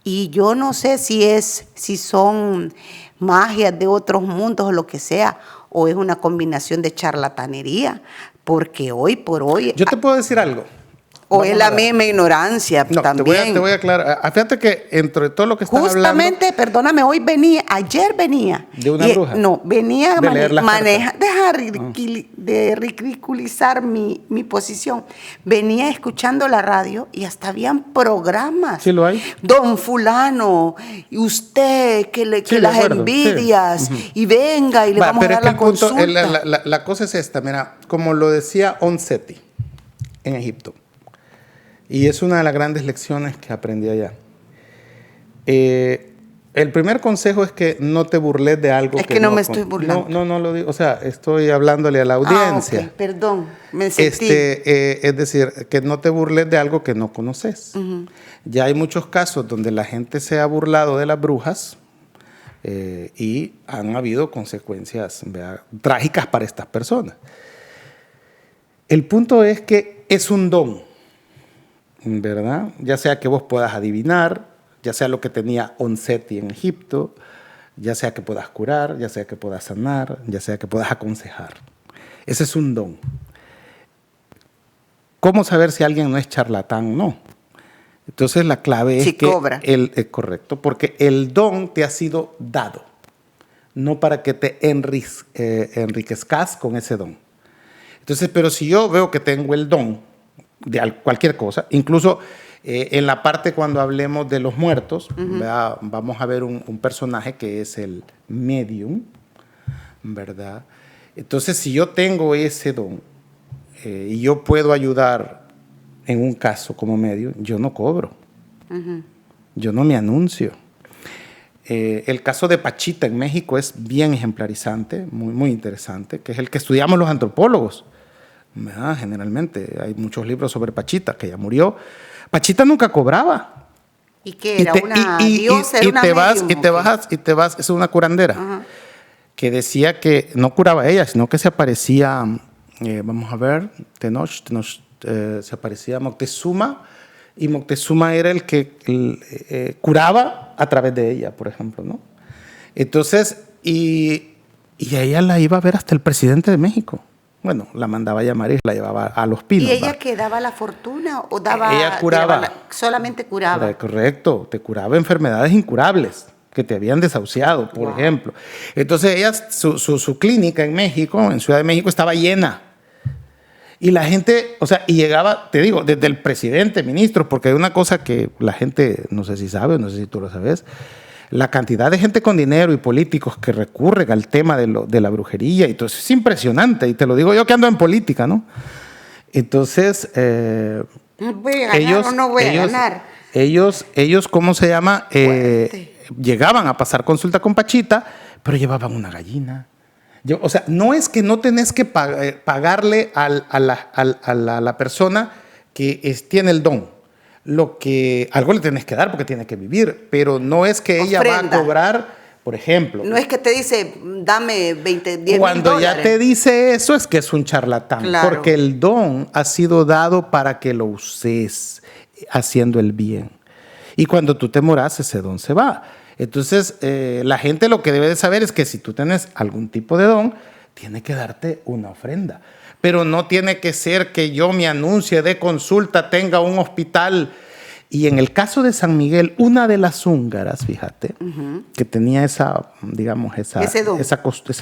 Y yo no sé si son magias de otros mundos o lo que sea, o es una combinación de charlatanería, porque hoy por hoy... Yo te puedo decir algo. O Vamos es a la ver. misma ignorancia No, también. te voy a aclarar. Fíjate que entre todo lo que están Justamente, perdóname, ayer venía. ¿De una bruja? No, venía De leer las de ridiculizar mi posición. Venía escuchando la radio y hasta habían programas. Sí lo hay. Don fulano, y usted que Sí, de las acuerdo, envidias, sí. y venga y le vamos a pero dar es que la consulta. la cosa es esta, mira, como lo decía Onseti en Egipto, y es una de las grandes lecciones que aprendí allá. El primer consejo es que no te burles de algo Es que no me estoy burlando. No lo digo, o sea, estoy hablándole a la audiencia. Ok, perdón, me sentí. Es decir, que no te burles de algo que no conoces. Ya hay muchos casos donde la gente se ha burlado de las brujas y han habido consecuencias, ¿verdad?, trágicas para estas personas. El punto es que es un don, ¿verdad? Ya sea que vos puedas adivinar, ya sea lo que tenía Onseti en Egipto, ya sea que puedas curar, ya sea que puedas sanar, ya sea que puedas aconsejar. Ese es un don. ¿Cómo saber si alguien no es charlatán? No. Entonces la clave es Si que cobra. es correcto, porque el don te ha sido dado, no para que te enriquezcas con ese don. Entonces, pero si yo veo que tengo el don de cualquier cosa, incluso en la parte cuando hablemos de los muertos, ¿verdad?, vamos a ver un personaje que es el medium, ¿verdad? Entonces, si yo tengo ese don y yo puedo ayudar en un caso como medium, yo no cobro, yo no me anuncio. El caso de Pachita en México es bien ejemplarizante, muy, muy interesante, que es el que estudiamos los antropólogos. Generalmente hay muchos libros sobre Pachita, que ya murió. Pachita nunca cobraba. ¿Y qué era? ¿Una diosa? ¿Era una medium, y te vas, es una curandera, que decía que no curaba ella, sino que se aparecía, vamos a ver, Tenoch, se aparecía Moctezuma, y Moctezuma era el que curaba a través de ella, por ejemplo, ¿no? Entonces, y a ella la iba a ver hasta el presidente de México. Bueno, la mandaba a llamar y la llevaba a Los Pinos. ¿Y ella que daba la fortuna o daba? Ella curaba. Solamente curaba. Correcto, te curaba enfermedades incurables que te habían desahuciado, por ejemplo. Entonces ella, su clínica en México, en Ciudad de México, estaba llena. Y la gente, o sea, y llegaba, te digo, desde el presidente, ministros, porque hay una cosa que la gente, no sé si sabe, no sé si tú lo sabes, la cantidad de gente con dinero y políticos que recurren al tema de la brujería, y todo eso es impresionante, y te lo digo yo que ando en política, ¿no? Entonces, ¿Voy a ganar o no voy a ganar? Ellos, ¿cómo se llama? Llegaban a pasar consulta con Pachita, pero llevaban una gallina. O sea, no es que no tenés que pagarle a la persona que tiene el don. Algo le tenés que dar porque tiene que vivir, pero no es que ella va a cobrar, por ejemplo. No es que te dice, dame 10 mil Cuando dólares. ya te dice eso es que es un charlatán, Claro. porque el don ha sido dado para que lo uses haciendo el bien. Y cuando tú te moras, ese don se va. Entonces, la gente lo que debe de saber es que si tú tienes algún tipo de don, tiene que darte una ofrenda. Pero no tiene que ser que yo me anuncie de consulta, tenga un hospital. Y en el caso de San Miguel, una de las húngaras, fíjate, que tenía ese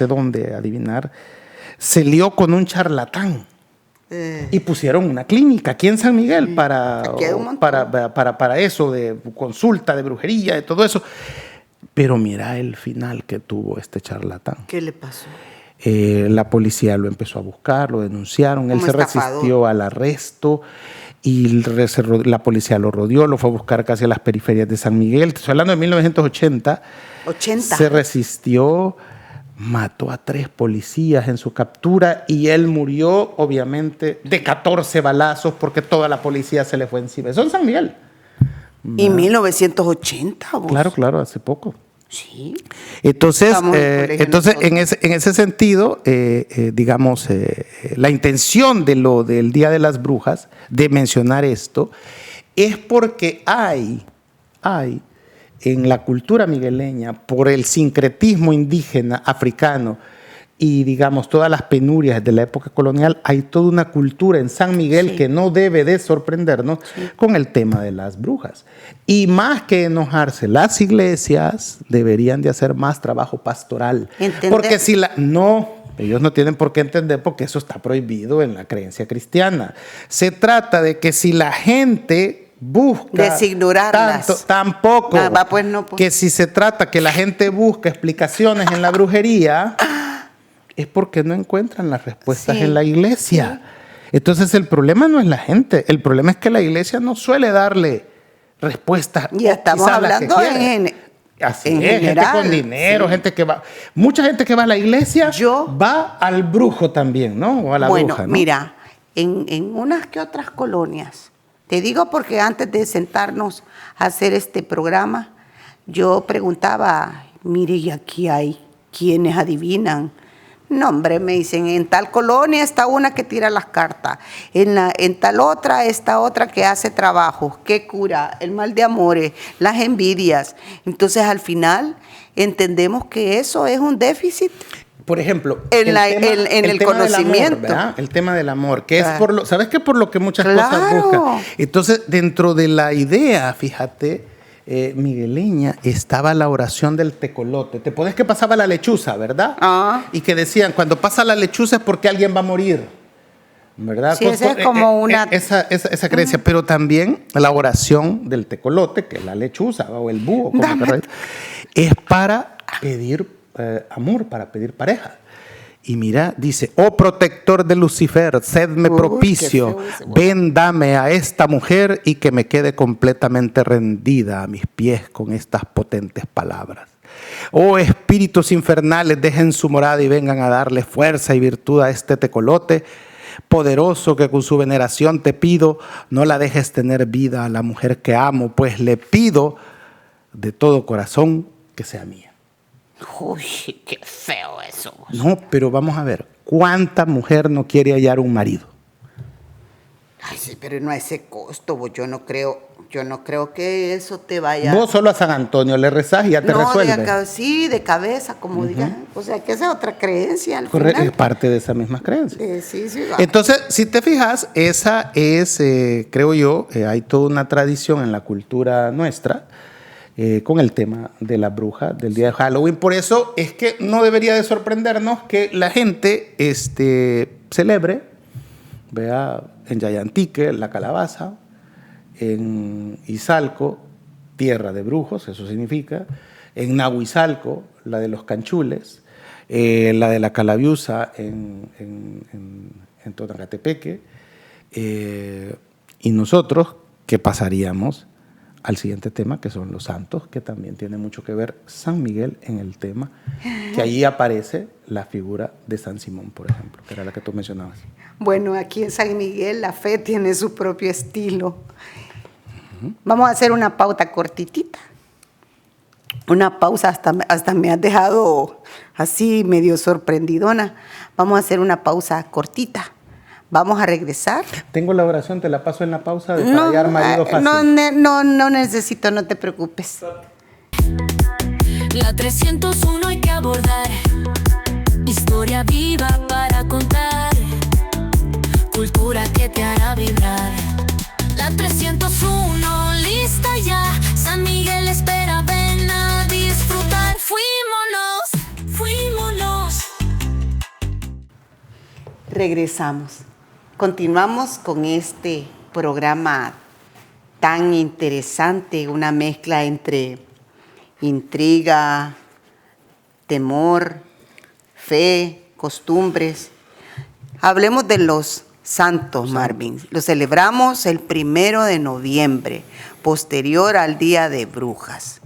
don de adivinar, se lió con un charlatán. Y pusieron una clínica aquí en San Miguel para eso, de consulta, de brujería, de todo eso. Pero mira el final que tuvo este charlatán. ¿Qué le pasó? La policía lo empezó a buscar, lo denunciaron, él se resistió al arresto y la policía lo rodeó, lo fue a buscar casi a las periferias de San Miguel. Estoy hablando de 1980. 80. Se resistió, mató a 3 policías en su captura y él murió, obviamente, de 14 balazos porque toda la policía se le fue encima. Eso en San Miguel. Y 1980, vos. Claro, hace poco. Sí. Entonces, Estamos en el colegio en ese sentido, digamos, la intención del Día de las Brujas, de mencionar esto, es porque hay en la cultura migueleña, por el sincretismo indígena africano y, digamos, todas las penurias de la época colonial, hay toda una cultura en San Miguel que no debe de sorprendernos con el tema de las brujas. Y más que enojarse, las iglesias deberían de hacer más trabajo pastoral. ¿Entender? Porque ellos no tienen por qué entender porque eso está prohibido en la creencia cristiana. Se trata de que si la gente busca designorarlas. Tampoco. Pues no, pues. Que si se trata que la gente busca explicaciones en la brujería, es porque no encuentran las respuestas en la iglesia. Entonces el problema no es la gente, el problema es que la iglesia no suele darle respuestas. Ya estamos hablando en gente con dinero, gente que va, mucha gente que va a la iglesia va al brujo también, ¿no? O a la bruja, ¿no? Mira, en unas que otras colonias, te digo porque antes de sentarnos a hacer este programa, yo preguntaba, mire, y aquí hay quienes adivinan. No, hombre, me dicen, en tal colonia está una que tira las cartas, en tal otra está otra que hace trabajos, que cura el mal de amores, las envidias. Entonces, al final, entendemos que eso es un déficit. Por ejemplo, en el conocimiento. Del amor, el tema del amor, que es ¿sabes qué? Por lo que muchas cosas buscan. Entonces, dentro de la idea, fíjate, migueleña, estaba la oración del tecolote. Te podés que pasaba la lechuza, ¿verdad? Y que decían, cuando pasa la lechuza es porque alguien va a morir, ¿verdad? Sí, esa es como una... Esa creencia, pero también la oración del tecolote, que es la lechuza o el búho, es para pedir amor, para pedir pareja. Y mira, dice, oh protector de Lucifer, sedme propicio, ven, dame a esta mujer y que me quede completamente rendida a mis pies con estas potentes palabras. Oh espíritus infernales, dejen su morada y vengan a darle fuerza y virtud a este tecolote, poderoso que con su veneración te pido, no la dejes tener vida a la mujer que amo, pues le pido de todo corazón que sea mía. Uy, qué feo eso. No, pero vamos a ver, ¿cuánta mujer no quiere hallar un marido? Ay, sí, pero no a ese costo, vos. Yo no creo que eso te vaya... Vos solo a San Antonio le rezás y ya te resuelve. De cabeza, como digan. O sea, que esa es otra creencia al Correcto, final. es parte de esas mismas creencias. Sí, va. Entonces, si te fijas, esa es, creo yo, hay toda una tradición en la cultura nuestra, con el tema de la bruja del día de Halloween. Por eso es que no debería de sorprendernos que la gente celebre, vea, en Yayantique, la calabaza, en Izalco, tierra de brujos, eso significa, en Nahuizalco, la de los canchules, la de la calabiusa en Tonacatepeque, y nosotros, ¿qué pasaríamos al siguiente tema, que son los santos, que también tiene mucho que ver San Miguel en el tema, que allí aparece la figura de San Simón, por ejemplo, que era la que tú mencionabas? Bueno, aquí en San Miguel la fe tiene su propio estilo. Vamos a hacer una pauta cortitita. Una pausa, hasta me has dejado así medio sorprendidona. Vamos a hacer una pausa cortita. Vamos a regresar. Tengo la oración, te la paso en la pausa de para hallar marido fácil. No necesito, no te preocupes. La 301 hay que abordar. Historia viva para contar. Cultura que te hará vibrar. La 301 lista ya. San Miguel espera, ven a disfrutar. Fuímonos. Regresamos. Continuamos con este programa tan interesante, una mezcla entre intriga, temor, fe, costumbres. Hablemos de los santos, Marvin. Los celebramos el 1 de noviembre, posterior al Día de Brujas.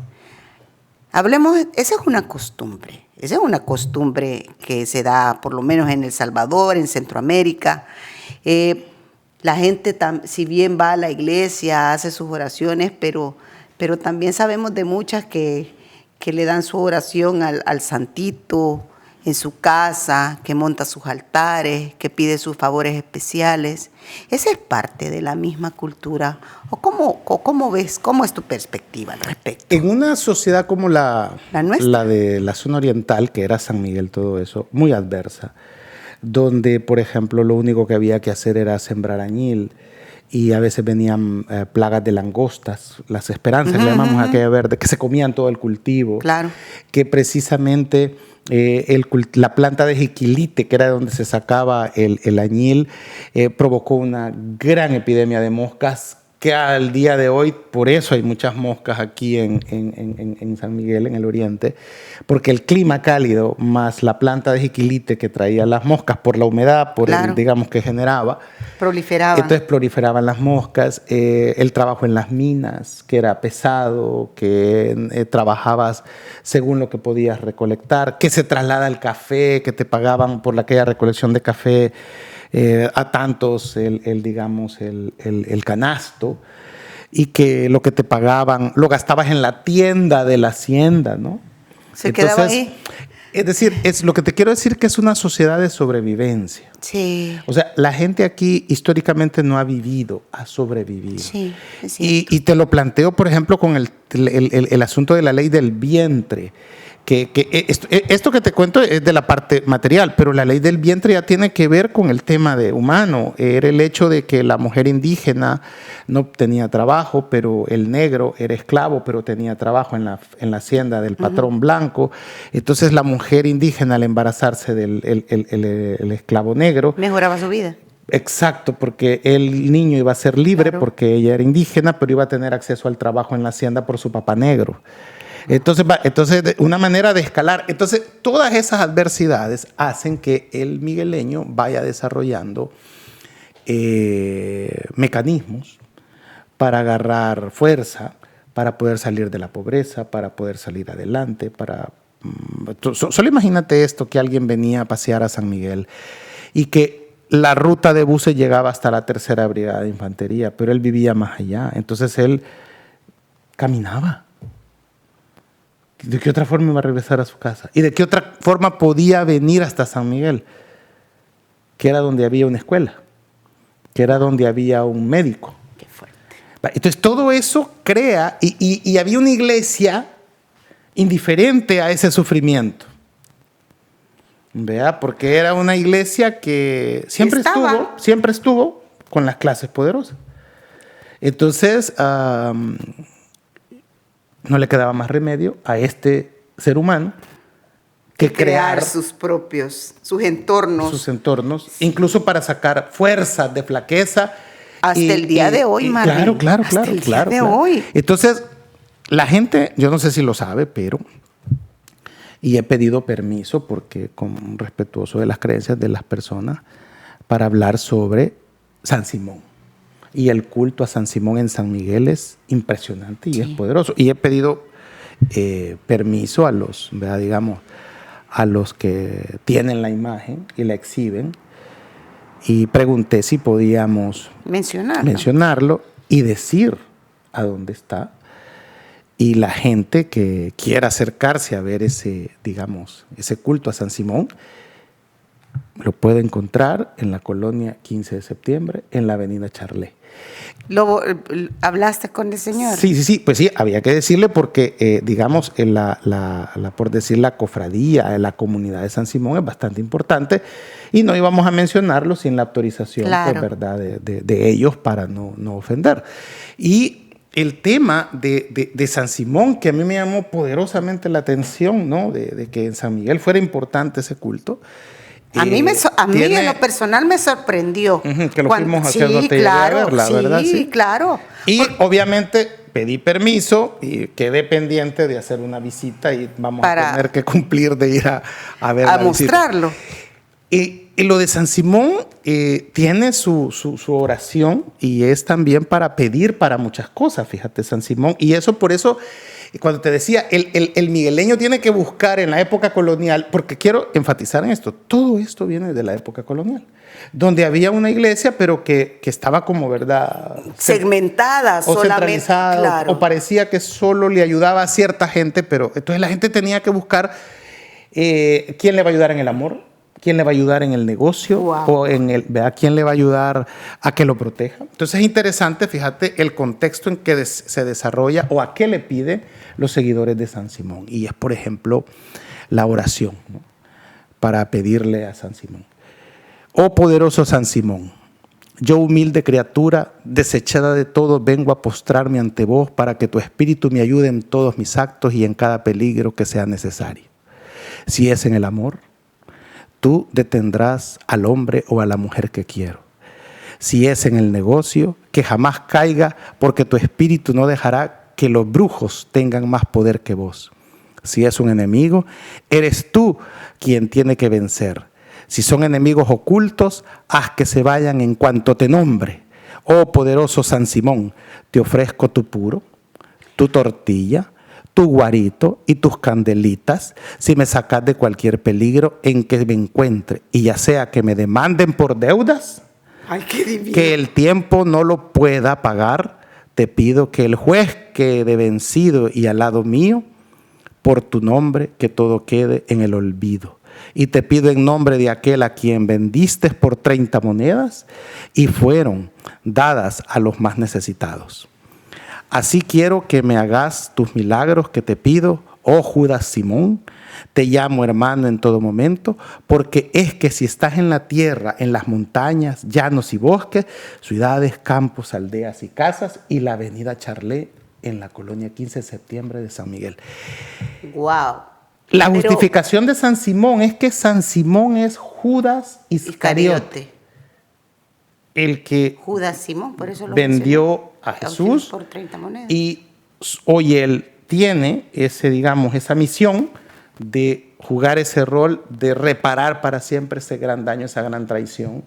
Hablemos, esa es una costumbre que se da por lo menos en El Salvador, en Centroamérica. La gente, si bien va a la iglesia, hace sus oraciones, pero también sabemos de muchas que le dan su oración al santito en su casa, que monta sus altares, que pide sus favores especiales. Esa es parte de la misma cultura. ¿O cómo ves, cómo es tu perspectiva al respecto? En una sociedad como la nuestra, la de la zona oriental, que era San Miguel, todo eso, muy adversa, donde, por ejemplo, lo único que había que hacer era sembrar añil, y a veces venían plagas de langostas, las esperanzas, le llamamos aquella verde, que se comían todo el cultivo. Claro. Que precisamente la planta de jiquilite, que era donde se sacaba el añil, provocó una gran epidemia de moscas, que al día de hoy, por eso hay muchas moscas aquí en San Miguel, en el oriente, porque el clima cálido más la planta de jiquilite que traía las moscas por la humedad, por claro, digamos, que generaba. Proliferaban. Entonces proliferaban las moscas, el trabajo en las minas, que era pesado, que trabajabas según lo que podías recolectar, que se traslada el café, que te pagaban por aquella recolección de café, a tantos el canasto, y que lo que te pagaban lo gastabas en la tienda de la hacienda, ¿no? Se quedaba ahí. Es decir, lo que te quiero decir que es una sociedad de sobrevivencia. Sí. O sea, la gente aquí históricamente no ha vivido, ha sobrevivido. Sí, es cierto. Y te lo planteo, por ejemplo, con el asunto de la ley del vientre. Esto que te cuento es de la parte material, pero la ley del vientre ya tiene que ver con el tema de humano. Era el hecho de que la mujer indígena no tenía trabajo, pero el negro era esclavo, pero tenía trabajo en la hacienda del patrón blanco. Entonces la mujer indígena, al embarazarse del el esclavo negro, mejoraba su vida. Exacto, porque el niño iba a ser libre, claro, porque ella era indígena, pero iba a tener acceso al trabajo en la hacienda por su papá negro. Entonces, una manera de escalar. Entonces, todas esas adversidades hacen que el migueleño vaya desarrollando mecanismos para agarrar fuerza, para poder salir de la pobreza, para poder salir adelante. Solo imagínate esto, que alguien venía a pasear a San Miguel y que la ruta de buses llegaba hasta la 3ª Brigada de Infantería, pero él vivía más allá. Entonces, él caminaba. ¿De qué otra forma iba a regresar a su casa? ¿Y de qué otra forma podía venir hasta San Miguel? Que era donde había una escuela, que era donde había un médico. Qué fuerte. Entonces todo eso crea, y había una iglesia indiferente a ese sufrimiento. ¿Vea? Porque era una iglesia que siempre estuvo con las clases poderosas. Entonces, no le quedaba más remedio a este ser humano que crear sus entornos. Sus entornos, incluso para sacar fuerzas de flaqueza. Hasta el día de hoy, Marvin. Claro. Hasta el día de hoy. Entonces, la gente, yo no sé si lo sabe, pero... Y he pedido permiso, porque con respetuoso de las creencias de las personas, para hablar sobre San Simón. Y el culto a San Simón en San Miguel es impresionante y es poderoso. Y he pedido permiso a los, ¿verdad? Digamos, a los que tienen la imagen y la exhiben. Y pregunté si podíamos mencionarlo y decir a dónde está. Y la gente que quiera acercarse a ver ese culto a San Simón, lo puede encontrar en la colonia 15 de septiembre, en la avenida Charlé. ¿Hablaste con el señor? Sí, pues sí, había que decirle porque, por decir la cofradía, la comunidad de San Simón es bastante importante y no íbamos a mencionarlo sin la autorización, claro, ¿verdad? De ellos, para no ofender. Y el tema de San Simón, que a mí me llamó poderosamente la atención, ¿no? De que en San Miguel fuera importante ese culto. A mí en lo personal me sorprendió. Que lo fuimos a hacer, sí, claro, ¿verdad? Sí, claro. Y obviamente pedí permiso y quedé pendiente de hacer una visita y vamos a tener que cumplir de ir a ver a mostrarlo. Y lo de San Simón tiene su oración y es también para pedir para muchas cosas, fíjate, San Simón. Y por eso Y cuando te decía, el migueleño tiene que buscar en la época colonial, porque quiero enfatizar en esto, todo esto viene de la época colonial, donde había una iglesia, pero que estaba como, ¿verdad? Segmentada, o solamente, centralizada, claro. o parecía que solo le ayudaba a cierta gente, pero entonces la gente tenía que buscar quién le va a ayudar en el amor, quién le va a ayudar en el negocio, Wow. o ¿verdad? Quién le va a ayudar a que lo proteja. Entonces es interesante, fíjate, el contexto en que se desarrolla o a qué le piden los seguidores de San Simón. Y es, por ejemplo, la oración, ¿no? Para pedirle a San Simón. Oh poderoso San Simón, yo humilde criatura, desechada de todo, vengo a postrarme ante vos para que tu espíritu me ayude en todos mis actos y en cada peligro que sea necesario. Si es en el amor, tú detendrás al hombre o a la mujer que quiero. Si es en el negocio, que jamás caiga, porque tu espíritu no dejará que los brujos tengan más poder que vos. Si es un enemigo, eres tú quien tiene que vencer. Si son enemigos ocultos, haz que se vayan en cuanto te nombre. Oh poderoso San Simón, te ofrezco tu puro, tu tortilla, tu guarito y tus candelitas, si me sacas de cualquier peligro en que me encuentre, y ya sea que me demanden por deudas, Ay, qué divino. que el tiempo no lo pueda pagar, te pido que el juez quede vencido y al lado mío, por tu nombre, que todo quede en el olvido. Y te pido en nombre de aquel a quien vendiste por 30 monedas y fueron dadas a los más necesitados. Así quiero que me hagas tus milagros que te pido, oh Judas Simón. Te llamo hermano en todo momento, porque es que si estás en la tierra, en las montañas, llanos y bosques, ciudades, campos, aldeas y casas, y la avenida Charlé en la colonia 15 de septiembre de San Miguel. Wow. La justificación de San Simón es que San Simón es Judas Iscariote, el que Judas Simón, por eso lo vendió a mencioné. Jesús, por 30 monedas. y hoy él tiene esa misión de jugar ese rol de reparar para siempre ese gran daño, esa gran traición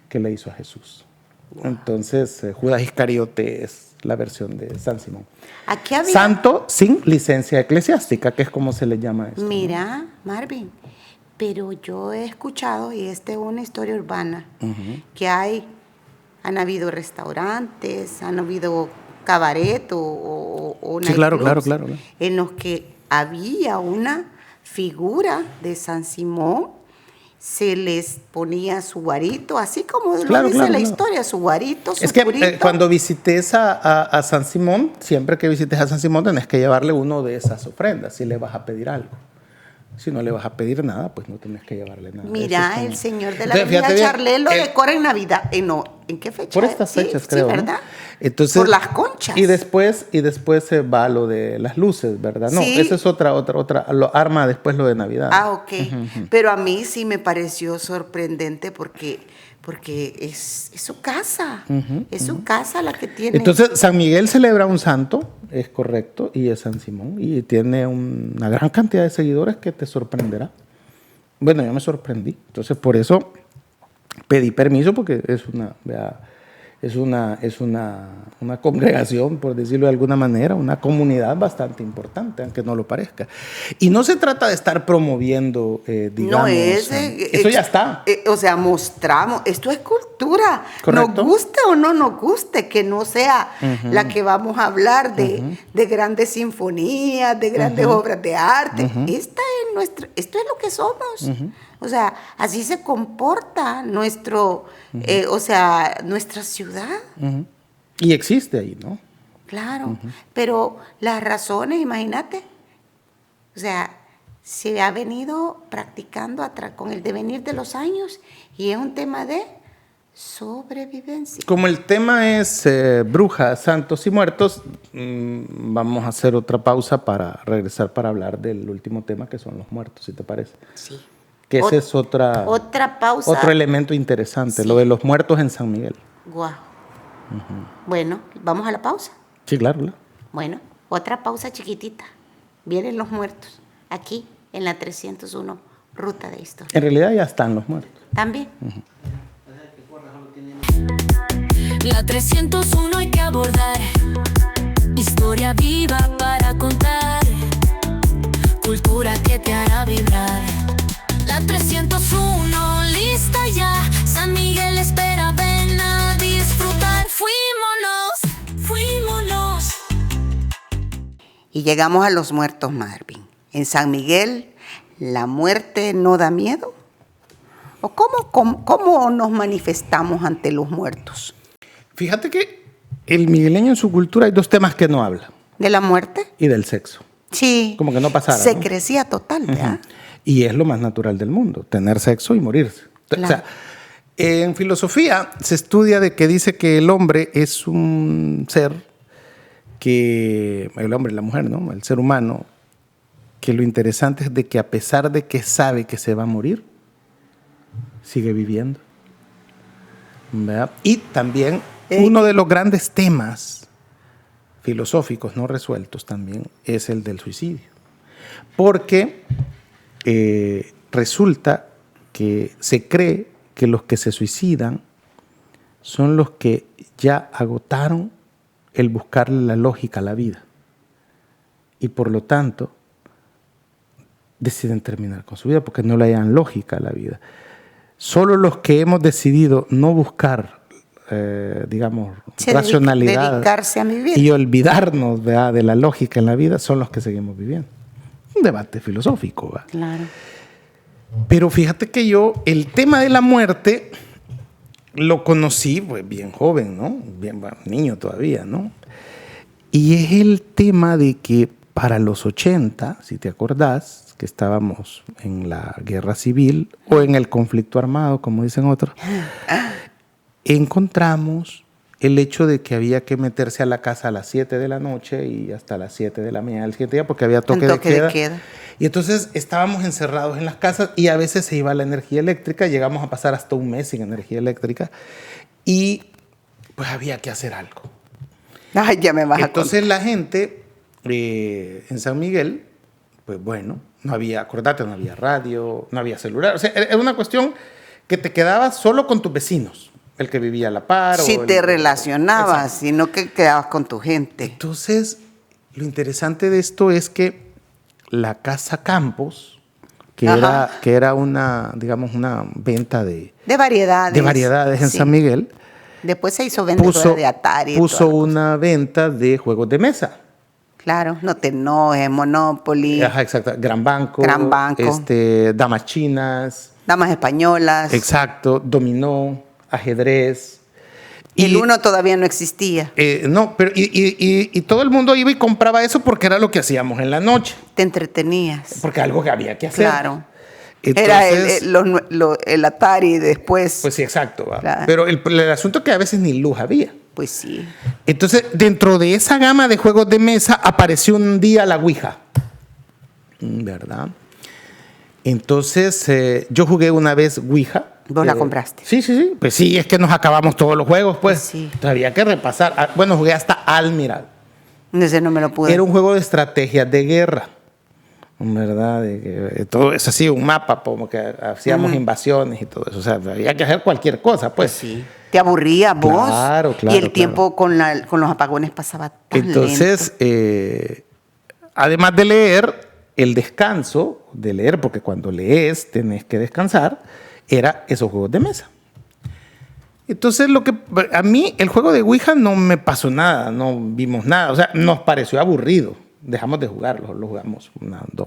que le hizo a Jesús. Wow. Entonces, Judas Iscariote es la versión de San Simón. Aquí había... Santo sin licencia eclesiástica, que es como se le llama esto. Mira, Marvin, pero yo he escuchado, y esta es una historia urbana, que han habido restaurantes, han habido cabaret o sí, claro, en los que había una figura de San Simón, se les ponía su guarito, así como lo dice la historia, su guarito, su purito. Es que cuando visites a San Simón, siempre que visites a San Simón tenés que llevarle uno de esas ofrendas, si le vas a pedir algo. Si no le vas a pedir nada, pues no tenés que llevarle nada. Mira, el señor de la avenida Charlé lo decora en Navidad. ¿En qué fecha? Por estas fechas, creo. Sí, ¿verdad? ¿No? Entonces, por las conchas. Y después se va lo de las luces, ¿verdad? No, sí. Esa es otra. Lo arma después lo de Navidad. Ah, ok. Pero a mí sí me pareció sorprendente porque es su casa. Es su casa la que tiene. Entonces, San Miguel celebra un santo, es correcto, y es San Simón, y tiene una gran cantidad de seguidores que te sorprenderá. Bueno, yo me sorprendí. Entonces, por eso pedí permiso, porque es una congregación, por decirlo de alguna manera, una comunidad bastante importante, aunque no lo parezca. Y no se trata de estar promoviendo, digamos... eso ya está. O sea, mostramos, esto es cultura. Correcto. Nos guste o no nos guste, que no sea la que vamos a hablar de grandes sinfonías, de grandes obras de arte. Esto es lo que somos. O sea, así se comporta nuestra ciudad. Y existe ahí, ¿no? Claro, pero las razones, imagínate, o sea, se ha venido practicando con el devenir de los años y es un tema de sobrevivencia. Como el tema es brujas, santos y muertos, vamos a hacer otra pausa para regresar para hablar del último tema, que son los muertos, si te parece. Sí. Que ese es otra pausa. Otro elemento interesante, sí. Lo de los muertos en San Miguel. Guau. Bueno, ¿vamos a la pausa? Sí, claro. Bueno, otra pausa chiquitita. Vienen los muertos, aquí en la 301 Ruta de Historia. En realidad ya están los muertos. ¿También? La 301 hay que abordar. historia viva para contar, cultura que te hará vibrar. La 301 lista ya, San Miguel espera, ven a disfrutar. Fuímonos. Y llegamos a los muertos, Marvin. En San Miguel, ¿la muerte no da miedo? ¿O cómo nos manifestamos ante los muertos? Fíjate que el migueleño en su cultura hay dos temas que no habla. ¿De la muerte? Y del sexo. Sí. Como que no pasara, Se ¿no? crecía total, ¿verdad? Y es lo más natural del mundo, tener sexo y morirse. Claro. O sea, en filosofía se estudia de que dice que el hombre es un ser que, el hombre y la mujer, ¿no? El ser humano, que lo interesante es de que a pesar de que sabe que se va a morir, sigue viviendo. ¿Verdad? Y también uno de los grandes temas filosóficos no resueltos también es el del suicidio. Porque resulta que se cree que los que se suicidan son los que ya agotaron el buscarle la lógica a la vida. Y por lo tanto, deciden terminar con su vida porque no le hayan lógica a la vida. Solo los que hemos decidido no buscar, digamos, racionalidad dedicarse a vivir. y olvidarnos, ¿verdad?, de la lógica en la vida, son los que seguimos viviendo. Un debate filosófico, ¿verdad? Claro. Pero fíjate que yo, el tema de la muerte, lo conocí pues, bien joven, ¿no? Bien bueno, niño todavía, ¿no? Y es el tema de que para los 80, si te acordás, que estábamos en la guerra civil o en el conflicto armado, como dicen otros, encontramos el hecho de que había que meterse a la casa a las 7 de la noche y hasta las 7 de la mañana del siguiente día porque había toque de queda. Y entonces estábamos encerrados en las casas y a veces se iba la energía eléctrica, llegamos a pasar hasta un mes sin energía eléctrica y pues había que hacer algo. Ay, ya me vas a Entonces la gente en San Miguel, pues bueno, no había, acordate, no había radio, no había celular. O sea, era una cuestión que te quedabas solo con tus vecinos, el que vivía a la par. Si te relacionabas, sino que quedabas con tu gente. Entonces, lo interesante de esto es que la Casa Campos, que era una, digamos, una venta de variedades en sí. San Miguel, después se hizo vendedora de Atari. Puso una venta de juegos de mesa. Claro, No te enojes, Monopoly. Ajá, exacto. Gran Banco. Damas chinas. Damas españolas. Exacto. Dominó, ajedrez. El Uno todavía no existía. No, pero y todo el mundo iba y compraba eso porque era lo que hacíamos en la noche. Te entretenías. Porque algo que había que hacer. Claro. Entonces, era el Atari después. Pues sí, exacto. Claro. Pero el asunto es que a veces ni luz había. Pues sí. Entonces, dentro de esa gama de juegos de mesa apareció un día la Ouija. ¿Verdad? Entonces, yo jugué una vez Ouija. ¿Vos la compraste? Sí. Pues sí, es que nos acabamos todos los juegos, pues. Sí. Había que repasar. Bueno, jugué hasta Almiral. Ese no me lo pude. Era un juego de estrategias de guerra. ¿Verdad? Todo es así, un mapa, como que hacíamos invasiones y todo eso. O sea, había que hacer cualquier cosa, pues. Sí. ¿Te aburría vos? Claro. Y el tiempo con los apagones pasaba tan Entonces, lento. Además de leer, el descanso de leer, porque cuando lees tenés que descansar, era esos juegos de mesa. Entonces, a mí el juego de Ouija no me pasó nada, no vimos nada. O sea, nos pareció aburrido. Dejamos de jugarlo, lo jugamos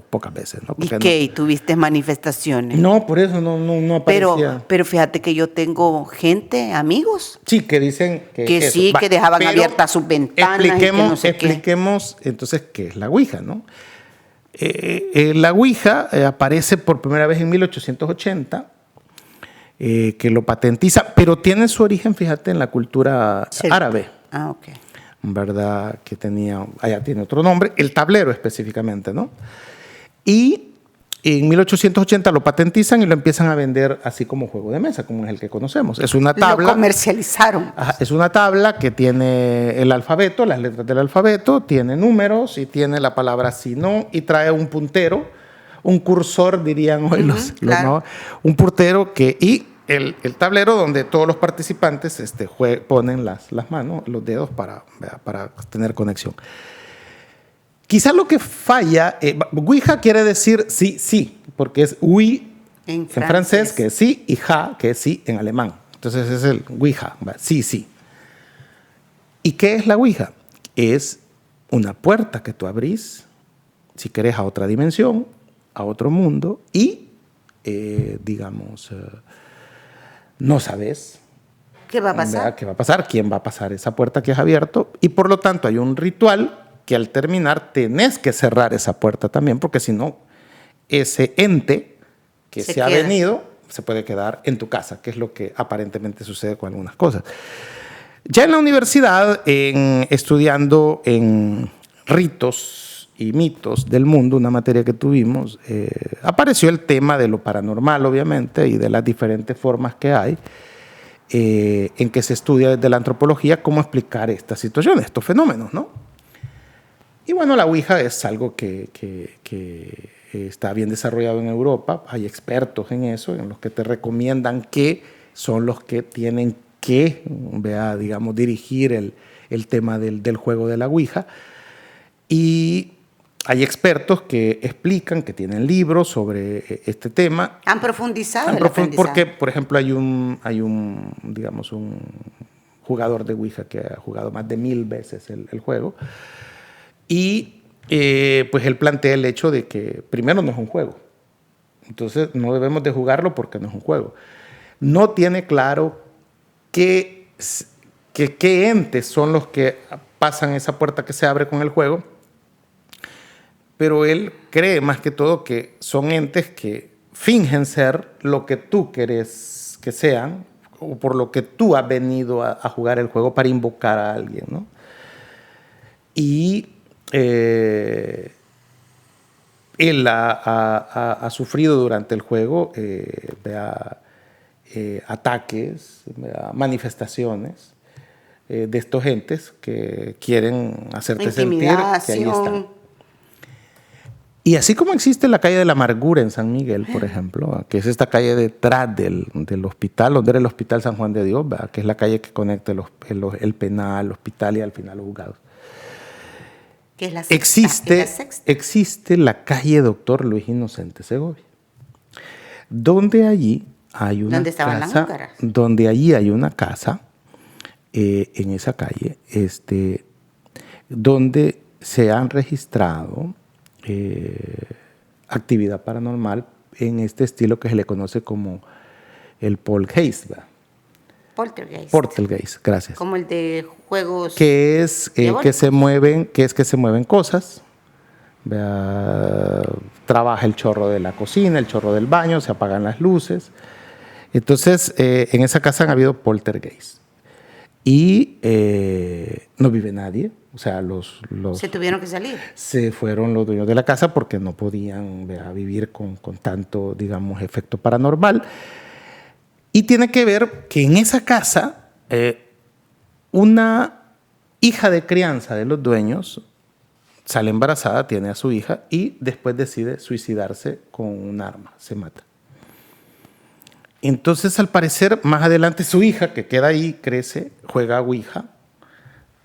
pocas veces. ¿No? ¿Y qué? ¿Y tuviste manifestaciones? No, por eso no aparecía. Pero fíjate que yo tengo gente, amigos. Sí, que dicen que eso. Sí, que dejaban abiertas sus ventanas. Expliquemos entonces qué es la Ouija, ¿no? La Ouija aparece por primera vez en 1880, que lo patentiza, pero tiene su origen, fíjate, en la cultura árabe. Ah, ok. ¿Verdad? Que allá tiene otro nombre, el tablero específicamente, ¿no? Y en 1880 lo patentizan y lo empiezan a vender así como juego de mesa, como es el que conocemos. Es una tabla. Lo comercializaron. Ajá, es una tabla que tiene el alfabeto, las letras del alfabeto, tiene números y tiene la palabra sí, no, y trae un puntero, un cursor, dirían hoy claro. ¿no? Un puntero y el tablero donde todos los participantes ponen las manos, los dedos para tener conexión. Quizás lo que falla, Ouija quiere decir sí, sí, porque es oui en francés, que es sí, y ja, que es sí en alemán. Entonces es el Ouija, sí, sí. ¿Y qué es la Ouija? Es una puerta que tú abrís, si querés, a otra dimensión, a otro mundo, y, no sabes ¿qué va a pasar? ¿Qué va a pasar? ¿Quién va a pasar esa puerta que has abierto? Y por lo tanto hay un ritual que al terminar tenés que cerrar esa puerta también, porque si no, ese ente que se ha venido se puede quedar en tu casa, que es lo que aparentemente sucede con algunas cosas. Ya en la universidad, estudiando en ritos y mitos del mundo, una materia que tuvimos, apareció el tema de lo paranormal, obviamente, y de las diferentes formas que hay en que se estudia desde la antropología cómo explicar estas situaciones, estos fenómenos, ¿no? Y bueno, la Ouija es algo que está bien desarrollado en Europa. Hay expertos en eso, en los que te recomiendan que son los que tienen que, digamos, dirigir el tema del juego de la Ouija. Y hay expertos que explican, que tienen libros sobre este tema. Han profundizado en el aprendizaje. Porque, por ejemplo, hay un jugador de Ouija que ha jugado más de 1000 veces el juego. Y pues él plantea el hecho de que primero no es un juego. Entonces no debemos de jugarlo porque no es un juego. No tiene claro qué entes son los que pasan esa puerta que se abre con el juego, pero él cree más que todo que son entes que fingen ser lo que tú querés que sean o por lo que tú has venido a jugar el juego para invocar a alguien, ¿no? Y él ha sufrido durante el juego ataques, manifestaciones de estos entes que quieren hacerte sentir que ahí están. Y así como existe la calle de la amargura en San Miguel, por ejemplo, que es esta calle detrás del hospital, donde era el Hospital San Juan de Dios, ¿verdad? Que es la calle que conecta el penal, el hospital y al final los juzgados. Que es la sexta. Existe la calle Doctor Luis Inocente Segovia, donde allí hay una casa, donde allí hay una casa, en esa calle, donde se han registrado actividad paranormal en este estilo que se le conoce como el poltergeist. Poltergeist, gracias. Como el de juegos. Que es que se mueven cosas. Trabaja el chorro de la cocina, el chorro del baño, se apagan las luces. Entonces, en esa casa han habido poltergeist. Y no vive nadie. O sea, se tuvieron que salir. Se fueron los dueños de la casa porque no podían vivir con tanto, digamos, efecto paranormal. Y tiene que ver que en esa casa, una hija de crianza de los dueños sale embarazada, tiene a su hija y después decide suicidarse con un arma, se mata. Entonces, al parecer, más adelante su hija, que queda ahí, crece, juega a Ouija,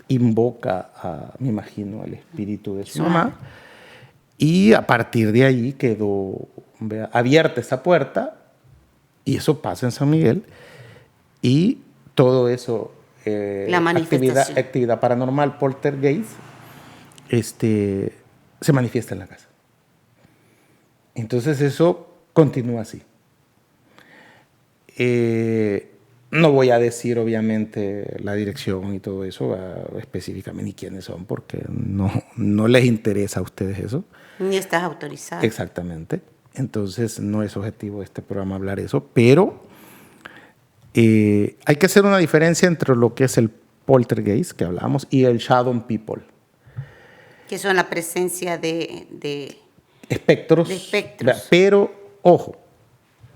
invoca, me imagino, al espíritu de su mamá, y a partir de ahí quedó abierta esa puerta, y eso pasa en San Miguel, y todo eso, la manifestación. actividad paranormal, poltergeist, se manifiesta en la casa. Entonces eso continúa así. No voy a decir obviamente la dirección y todo eso específicamente, ni quiénes son, porque no les interesa a ustedes eso. Ni estás autorizado. Exactamente. Entonces no es objetivo de este programa hablar eso, pero hay que hacer una diferencia entre lo que es el poltergeist que hablábamos y el shadow people. Que son la presencia de espectros. De espectros. Pero, ojo,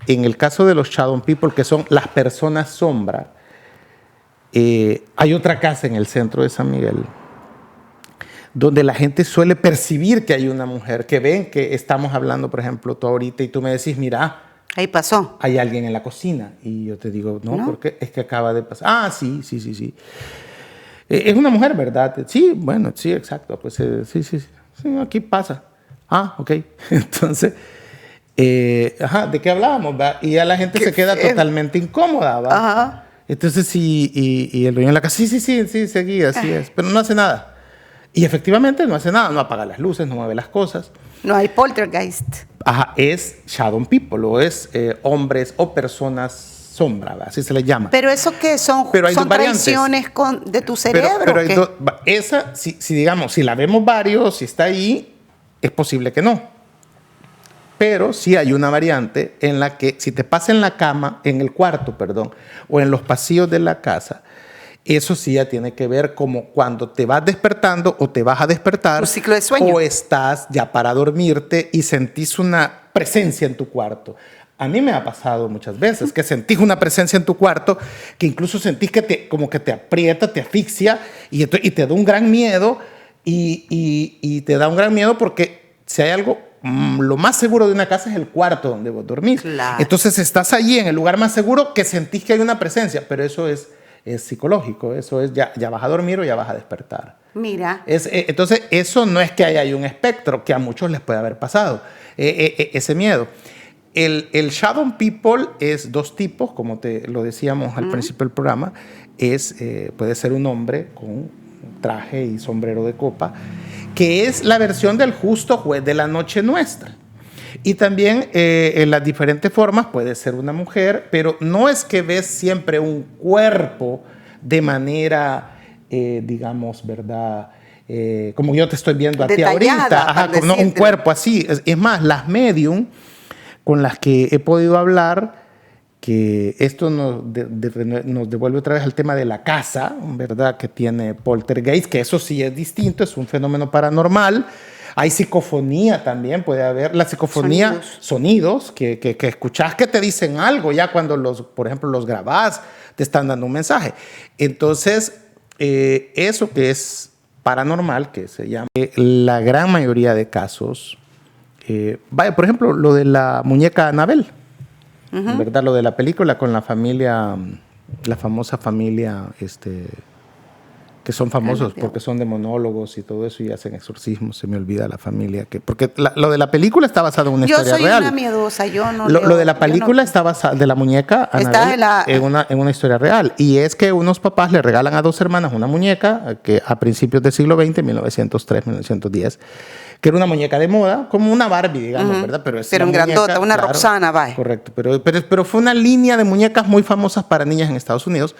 en el caso de los shadow people, que son las personas sombra, hay otra casa en el centro de San Miguel donde la gente suele percibir que hay una mujer, que ven que estamos hablando, por ejemplo, tú ahorita y tú me decís, mira, Ahí pasó. hay alguien en la cocina. Y yo te digo, no, porque es que acaba de pasar. Ah, sí. Es una mujer, ¿verdad? Sí, bueno, sí, exacto. Pues sí, aquí pasa. Ah, ok. Entonces, ¿de qué hablábamos? ¿Va? Y ya la gente se queda totalmente incómoda, ¿va? Ajá. Entonces, y el dueño de la casa, sí, seguía, así es. Pero no hace nada. Y efectivamente no hace nada. No apaga las luces, no mueve las cosas. No hay poltergeist. Ajá, es shadow people, o es hombres o personas sombra, ¿va? Así se les llama. Pero eso que son traiciones de tu cerebro. Pero hay esa, si digamos, si la vemos varios, si está ahí, es posible que no. Pero sí hay una variante en la que si te pasa en la cama, en el cuarto, perdón, o en los pasillos de la casa, eso sí ya tiene que ver como cuando te vas despertando o te vas a despertar. Un ciclo de sueño. O estás ya para dormirte y sentís una presencia en tu cuarto. A mí me ha pasado muchas veces que sentís una presencia en tu cuarto, que incluso sentís que como que te aprieta, te asfixia y te da un gran miedo y te da un gran miedo porque si hay algo, lo más seguro de una casa es el cuarto donde vos dormís. Claro. Entonces estás allí en el lugar más seguro que sentís que hay una presencia, pero eso es psicológico, eso es ya vas a dormir o ya vas a despertar. Mira. Entonces eso no es que haya un espectro, que a muchos les puede haber pasado, ese miedo. El shadow people es dos tipos, como te lo decíamos al principio del programa. Puede ser un hombre con traje y sombrero de copa, que es la versión del justo juez de la noche nuestra. Y también en las diferentes formas puede ser una mujer, pero no es que ves siempre un cuerpo de manera, digamos, ¿verdad? Como yo te estoy viendo a ti ahorita. Ajá, no, un cuerpo así. Es más, las medium con las que he podido hablar, que esto nos devuelve otra vez al tema de la casa, ¿verdad? Que tiene poltergeist, que eso sí es distinto, es un fenómeno paranormal. Hay psicofonía también, puede haber la psicofonía, sonidos que escuchás que te dicen algo, ya cuando por ejemplo, los grabás, te están dando un mensaje. Entonces, eso que es paranormal, que se llama, la gran mayoría de casos, por ejemplo, lo de la muñeca Annabelle, ¿verdad? Lo de la película con la familia, la famosa familia, que son famosos porque son demonólogos y todo eso y hacen exorcismos. Se me olvida la familia. Porque lo de la película está basado en una historia real. Yo soy una miedosa, yo no Lo de la película está basado, de la muñeca Annabelle, en una historia real. Y es que unos papás le regalan a dos hermanas una muñeca que a principios del siglo XX, 1903, 1910, que era una muñeca de moda, como una Barbie, digamos, ¿verdad? Pero un grandota, una claro, Roxana, vaya. Correcto, pero fue una línea de muñecas muy famosas para niñas en Estados Unidos.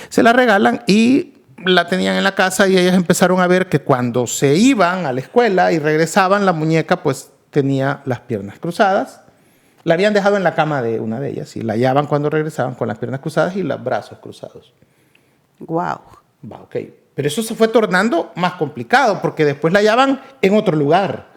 Se la regalan y la tenían en la casa y ellas empezaron a ver que cuando se iban a la escuela y regresaban, la muñeca pues tenía las piernas cruzadas. La habían dejado en la cama de una de ellas y la hallaban cuando regresaban con las piernas cruzadas y los brazos cruzados. Wow. Va, ok. Pero eso se fue tornando más complicado porque después la hallaban en otro lugar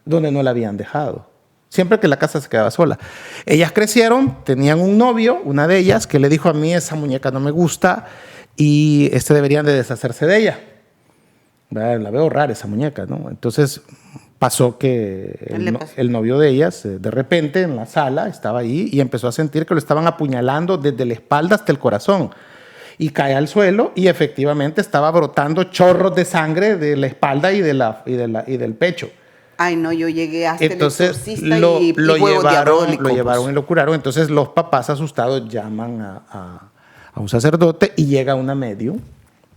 donde no la habían dejado. Siempre que la casa se quedaba sola. Ellas crecieron, tenían un novio, una de ellas, que le dijo: a mí esa muñeca no me gusta y deberían de deshacerse de ella. La veo rara esa muñeca, ¿no? Entonces pasó que el novio de ellas, de repente en la sala, estaba ahí y empezó a sentir que lo estaban apuñalando desde la espalda hasta el corazón. Y cae al suelo y efectivamente estaba brotando chorros de sangre de la espalda y del pecho. Ay, no, yo llegué hasta entonces, el exorcista y lo llevaron pues. y lo curaron. Entonces los papás asustados llaman a un sacerdote y llega una medium.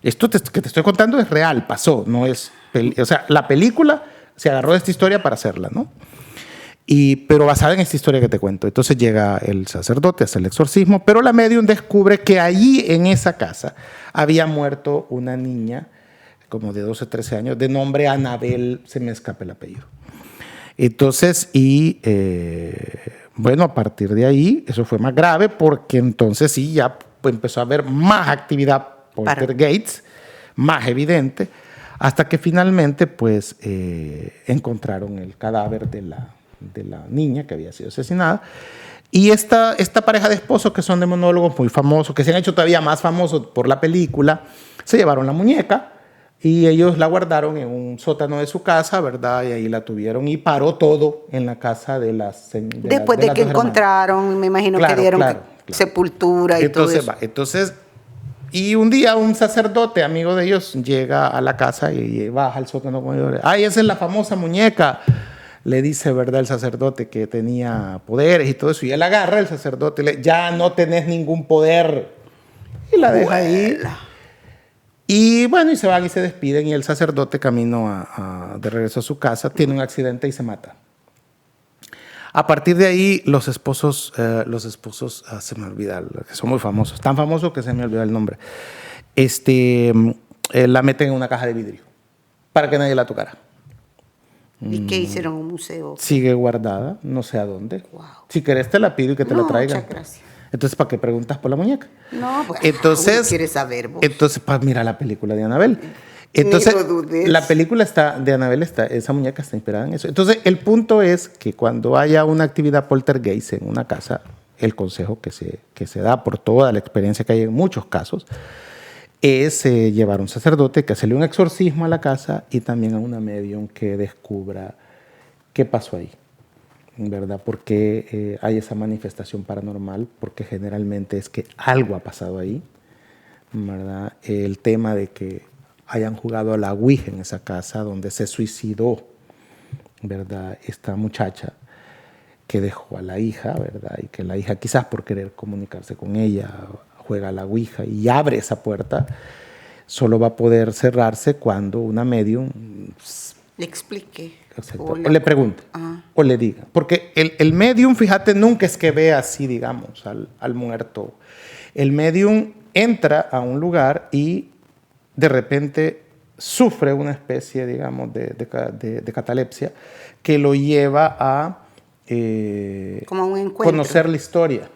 Esto que te estoy contando es real, pasó, no es... O sea, la película se agarró de esta historia para hacerla, ¿no? Pero basada en esta historia que te cuento. Entonces llega el sacerdote, hace el exorcismo, pero la medium descubre que allí en esa casa había muerto una niña como de 12, 13 años, de nombre Annabelle, se me escapa el apellido. Entonces, bueno, a partir de ahí, eso fue más grave porque entonces sí, ya empezó a haber más actividad poltergeist, más evidente, hasta que finalmente, pues, encontraron el cadáver de la niña que había sido asesinada. Y esta pareja de esposos que son demonólogos muy famosos, que se han hecho todavía más famosos por la película, se llevaron la muñeca Y ellos la guardaron en un sótano de su casa, ¿verdad? Y ahí la tuvieron y paró todo en la casa de las Después de las que dos hermanas. encontraron, me imagino que Claro, dieron claro. sepultura y todo eso. Entonces, y un día un sacerdote, amigo de ellos, llega a la casa y baja al sótano con ellos. ¡Ay, esa es la famosa muñeca! Le dice, ¿verdad?, el sacerdote que tenía poderes y todo eso. Y él agarra el sacerdote y le ya no tenés ningún poder. Y la deja ahí. Y bueno, y se van y se despiden. Y el sacerdote, camino de regreso a su casa, tiene un accidente y se mata. A partir de ahí, los esposos, se me olvida, que son muy famosos, tan famosos que se me olvidó el nombre, la meten en una caja de vidrio para que nadie la tocara. ¿Y qué hicieron? ¿Un museo? Sigue guardada, no sé a dónde. Wow. Si querés te la pido y que te la traigan. Muchas gracias. Entonces, ¿para qué preguntas por la muñeca? No, pues, entonces, uno quiere saber, vos. Entonces, mira la película de Annabelle. Entonces, Ni lo dudes. la película de Annabelle, esa muñeca está inspirada en eso. Entonces, el punto es que cuando haya una actividad poltergeist en una casa, el consejo que se da por toda la experiencia que hay en muchos casos, es llevar a un sacerdote que hacerle un exorcismo a la casa y también a una medium que descubra qué pasó ahí, ¿verdad? ¿Por qué hay esa manifestación paranormal? Porque generalmente es que algo ha pasado ahí, ¿verdad? El tema de que hayan jugado a la Ouija en esa casa donde se suicidó, ¿verdad?, esta muchacha que dejó a la hija, ¿verdad? Y que la hija, quizás por querer comunicarse con ella, juega a la Ouija y abre esa puerta, solo va a poder cerrarse cuando una medium Le explique. o le pregunte, o le diga. Porque el medium, fíjate, nunca es que vea así, digamos, al muerto. El medium entra a un lugar y de repente sufre una especie, digamos, de catalepsia que lo lleva a como un encuentro. Conocer la historia.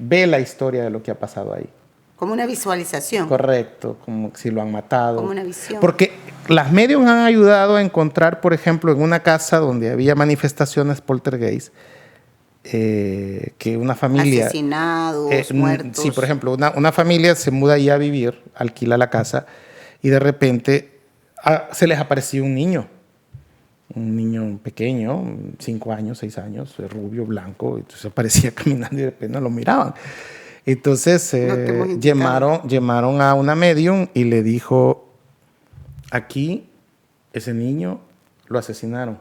Ve la historia de lo que ha pasado ahí. Como una visualización. Correcto, como si lo han matado. Como una visión. Porque las medium han ayudado a encontrar, por ejemplo, en una casa donde había manifestaciones poltergeist, que una familia... Asesinados, muertos. Sí, por ejemplo, una familia se muda ahí a vivir, alquila la casa, y de repente se les apareció un niño pequeño, 5 años, 6 años, rubio, blanco, entonces aparecía caminando y de repente lo miraban. Entonces llamaron a una medium y le dijo, aquí ese niño lo asesinaron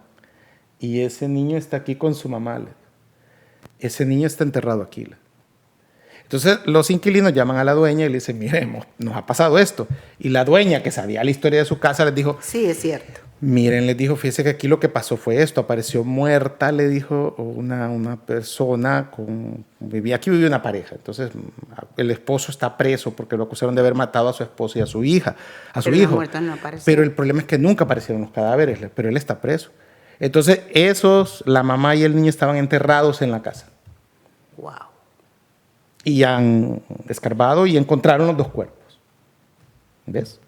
y ese niño está aquí con su mamá. Ese niño está enterrado aquí. Entonces los inquilinos llaman a la dueña y le dicen, mire, nos ha pasado esto. Y la dueña, que sabía la historia de su casa, les dijo, sí, es cierto. Miren, les dijo, fíjese que aquí lo que pasó fue esto, apareció muerta, le dijo una persona, aquí vivía una pareja, entonces el esposo está preso porque lo acusaron de haber matado a su esposa y a su hija, a su hijo. No, pero el problema es que nunca aparecieron los cadáveres, pero él está preso. Entonces la mamá y el niño estaban enterrados en la casa. Wow. Y han escarbado y encontraron los 2 cuerpos. ¿Ves?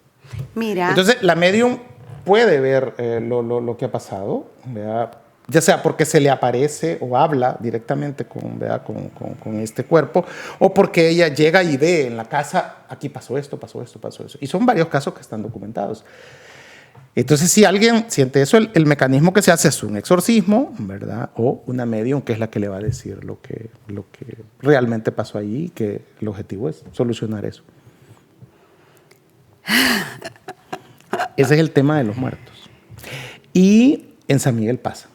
Mira. Entonces la medium puede ver lo que ha pasado, ¿verdad? Ya sea porque se le aparece o habla directamente con este cuerpo, o porque ella llega y ve en la casa, aquí pasó esto. Y son varios casos que están documentados. Entonces, si alguien siente eso, el mecanismo que se hace es un exorcismo, ¿verdad? O una medium que es la que le va a decir lo que realmente pasó allí, y que el objetivo es solucionar eso. Ese es el tema de los muertos. Y en San Miguel pasa,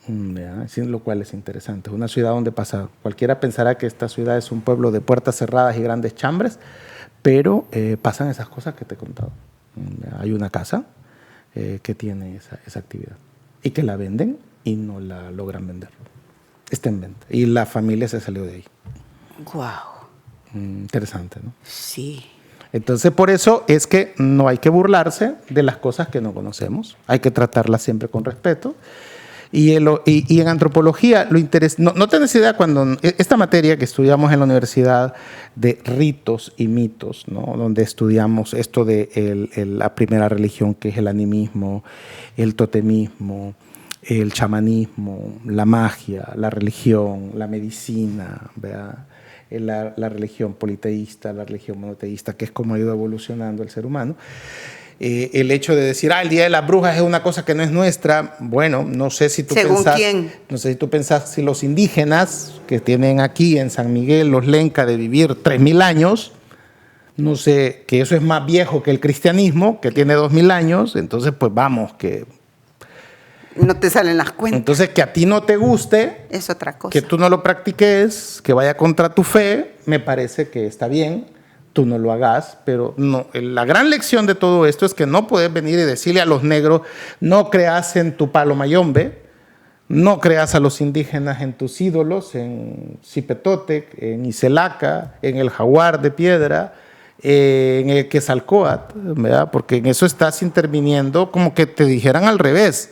¿verdad? Lo cual es interesante. Es una ciudad donde pasa. Cualquiera pensará que esta ciudad es un pueblo de puertas cerradas y grandes chambres, pero pasan esas cosas que te he contado. Hay una casa que tiene esa actividad y que la venden y no la logran vender. Está en venta. Y la familia se salió de ahí. Wow. Interesante, ¿no? Sí. Entonces, por eso es que no hay que burlarse de las cosas que no conocemos. Hay que tratarlas siempre con respeto. Y en antropología, no tenés idea cuando esta materia que estudiamos en la universidad de ritos y mitos, ¿no? Donde estudiamos esto de la primera religión, que es el animismo, el totemismo, el chamanismo, la magia, la religión, la medicina, ¿verdad? La religión politeísta, la religión monoteísta, que es como ha ido evolucionando el ser humano. el hecho de decir, el Día de las Brujas es una cosa que no es nuestra. Bueno, no sé si tú pensás... ¿Quién? No sé si tú pensás si los indígenas que tienen aquí en San Miguel, los Lenca, de vivir 3.000 años, no sé, que eso es más viejo que el cristianismo, que tiene 2.000 años, entonces pues vamos, que... No te salen las cuentas. Entonces que a ti no te guste, es otra cosa. que tú no lo practiques, que vaya contra tu fe, me parece que está bien, tú no lo hagas, pero no, la gran lección de todo esto es que no puedes venir y decirle a los negros, no creas en tu palo mayombe, no creas a los indígenas en tus ídolos, en Cipetotec, en Iselaca, en el jaguar de piedra, en el Quetzalcóatl, ¿verdad? Porque en eso estás interviniendo como que te dijeran al revés.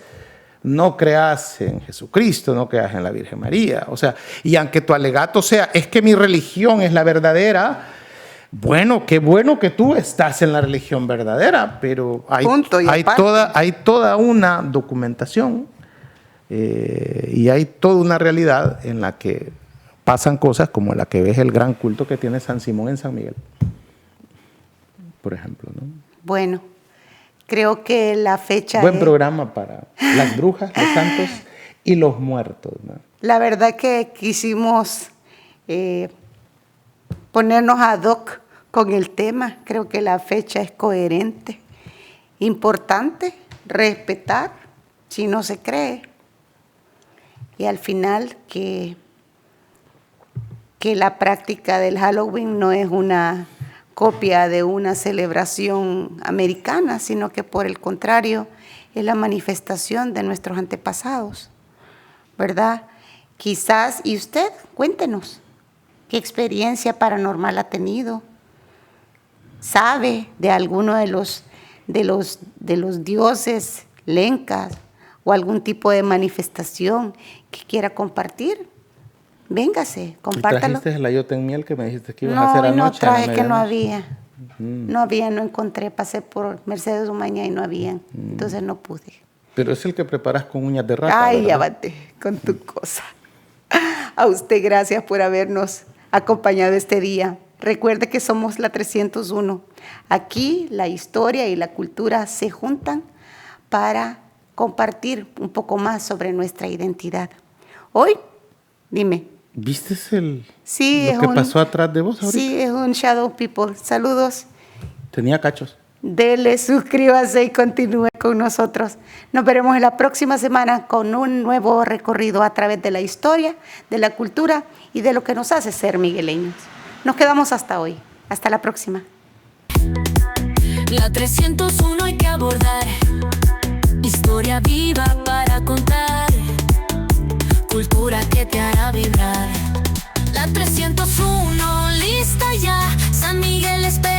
No creas en Jesucristo, no creas en la Virgen María. O sea, y aunque tu alegato sea, es que mi religión es la verdadera, bueno, qué bueno que tú estás en la religión verdadera, pero hay toda una documentación y hay toda una realidad en la que pasan cosas como la que ves el gran culto que tiene San Simón en San Miguel, por ejemplo, ¿no? Bueno, creo que la fecha Buen programa para las brujas, los santos y los muertos, ¿no? La verdad que quisimos ponernos ad hoc con el tema. Creo que la fecha es coherente. Importante respetar si no se cree. Y al final que la práctica del Halloween no es una copia de una celebración americana, sino que por el contrario es la manifestación de nuestros antepasados, ¿verdad? Quizás, y usted, cuéntenos, ¿qué experiencia paranormal ha tenido? ¿Sabe de alguno de los dioses lencas o algún tipo de manifestación que quiera compartir? Véngase, compártalo. ¿Trajiste el ayote en miel que me dijiste que ibas a hacer anoche? No, traje que no había. No había, no encontré. Pasé por Mercedes Umaña y no habían. Entonces no pude. Pero es el que preparas con uñas de rata, Ay, ¿verdad? ya bate con tu cosa. A usted gracias por habernos acompañado este día. Recuerde que somos la 301. Aquí la historia y la cultura se juntan para compartir un poco más sobre nuestra identidad. Hoy, dime. ¿Viste lo que pasó atrás de vos ahorita? Sí, es un Shadow People. Saludos. Tenía cachos. Dele, suscríbase y continúe con nosotros. Nos veremos en la próxima semana con un nuevo recorrido a través de la historia, de la cultura y de lo que nos hace ser migueleños. Nos quedamos hasta hoy. Hasta la próxima. La 301 hay que abordar. Historia viva para contar. Cultura que te hará vibrar. La 301 lista ya. San Miguel espera.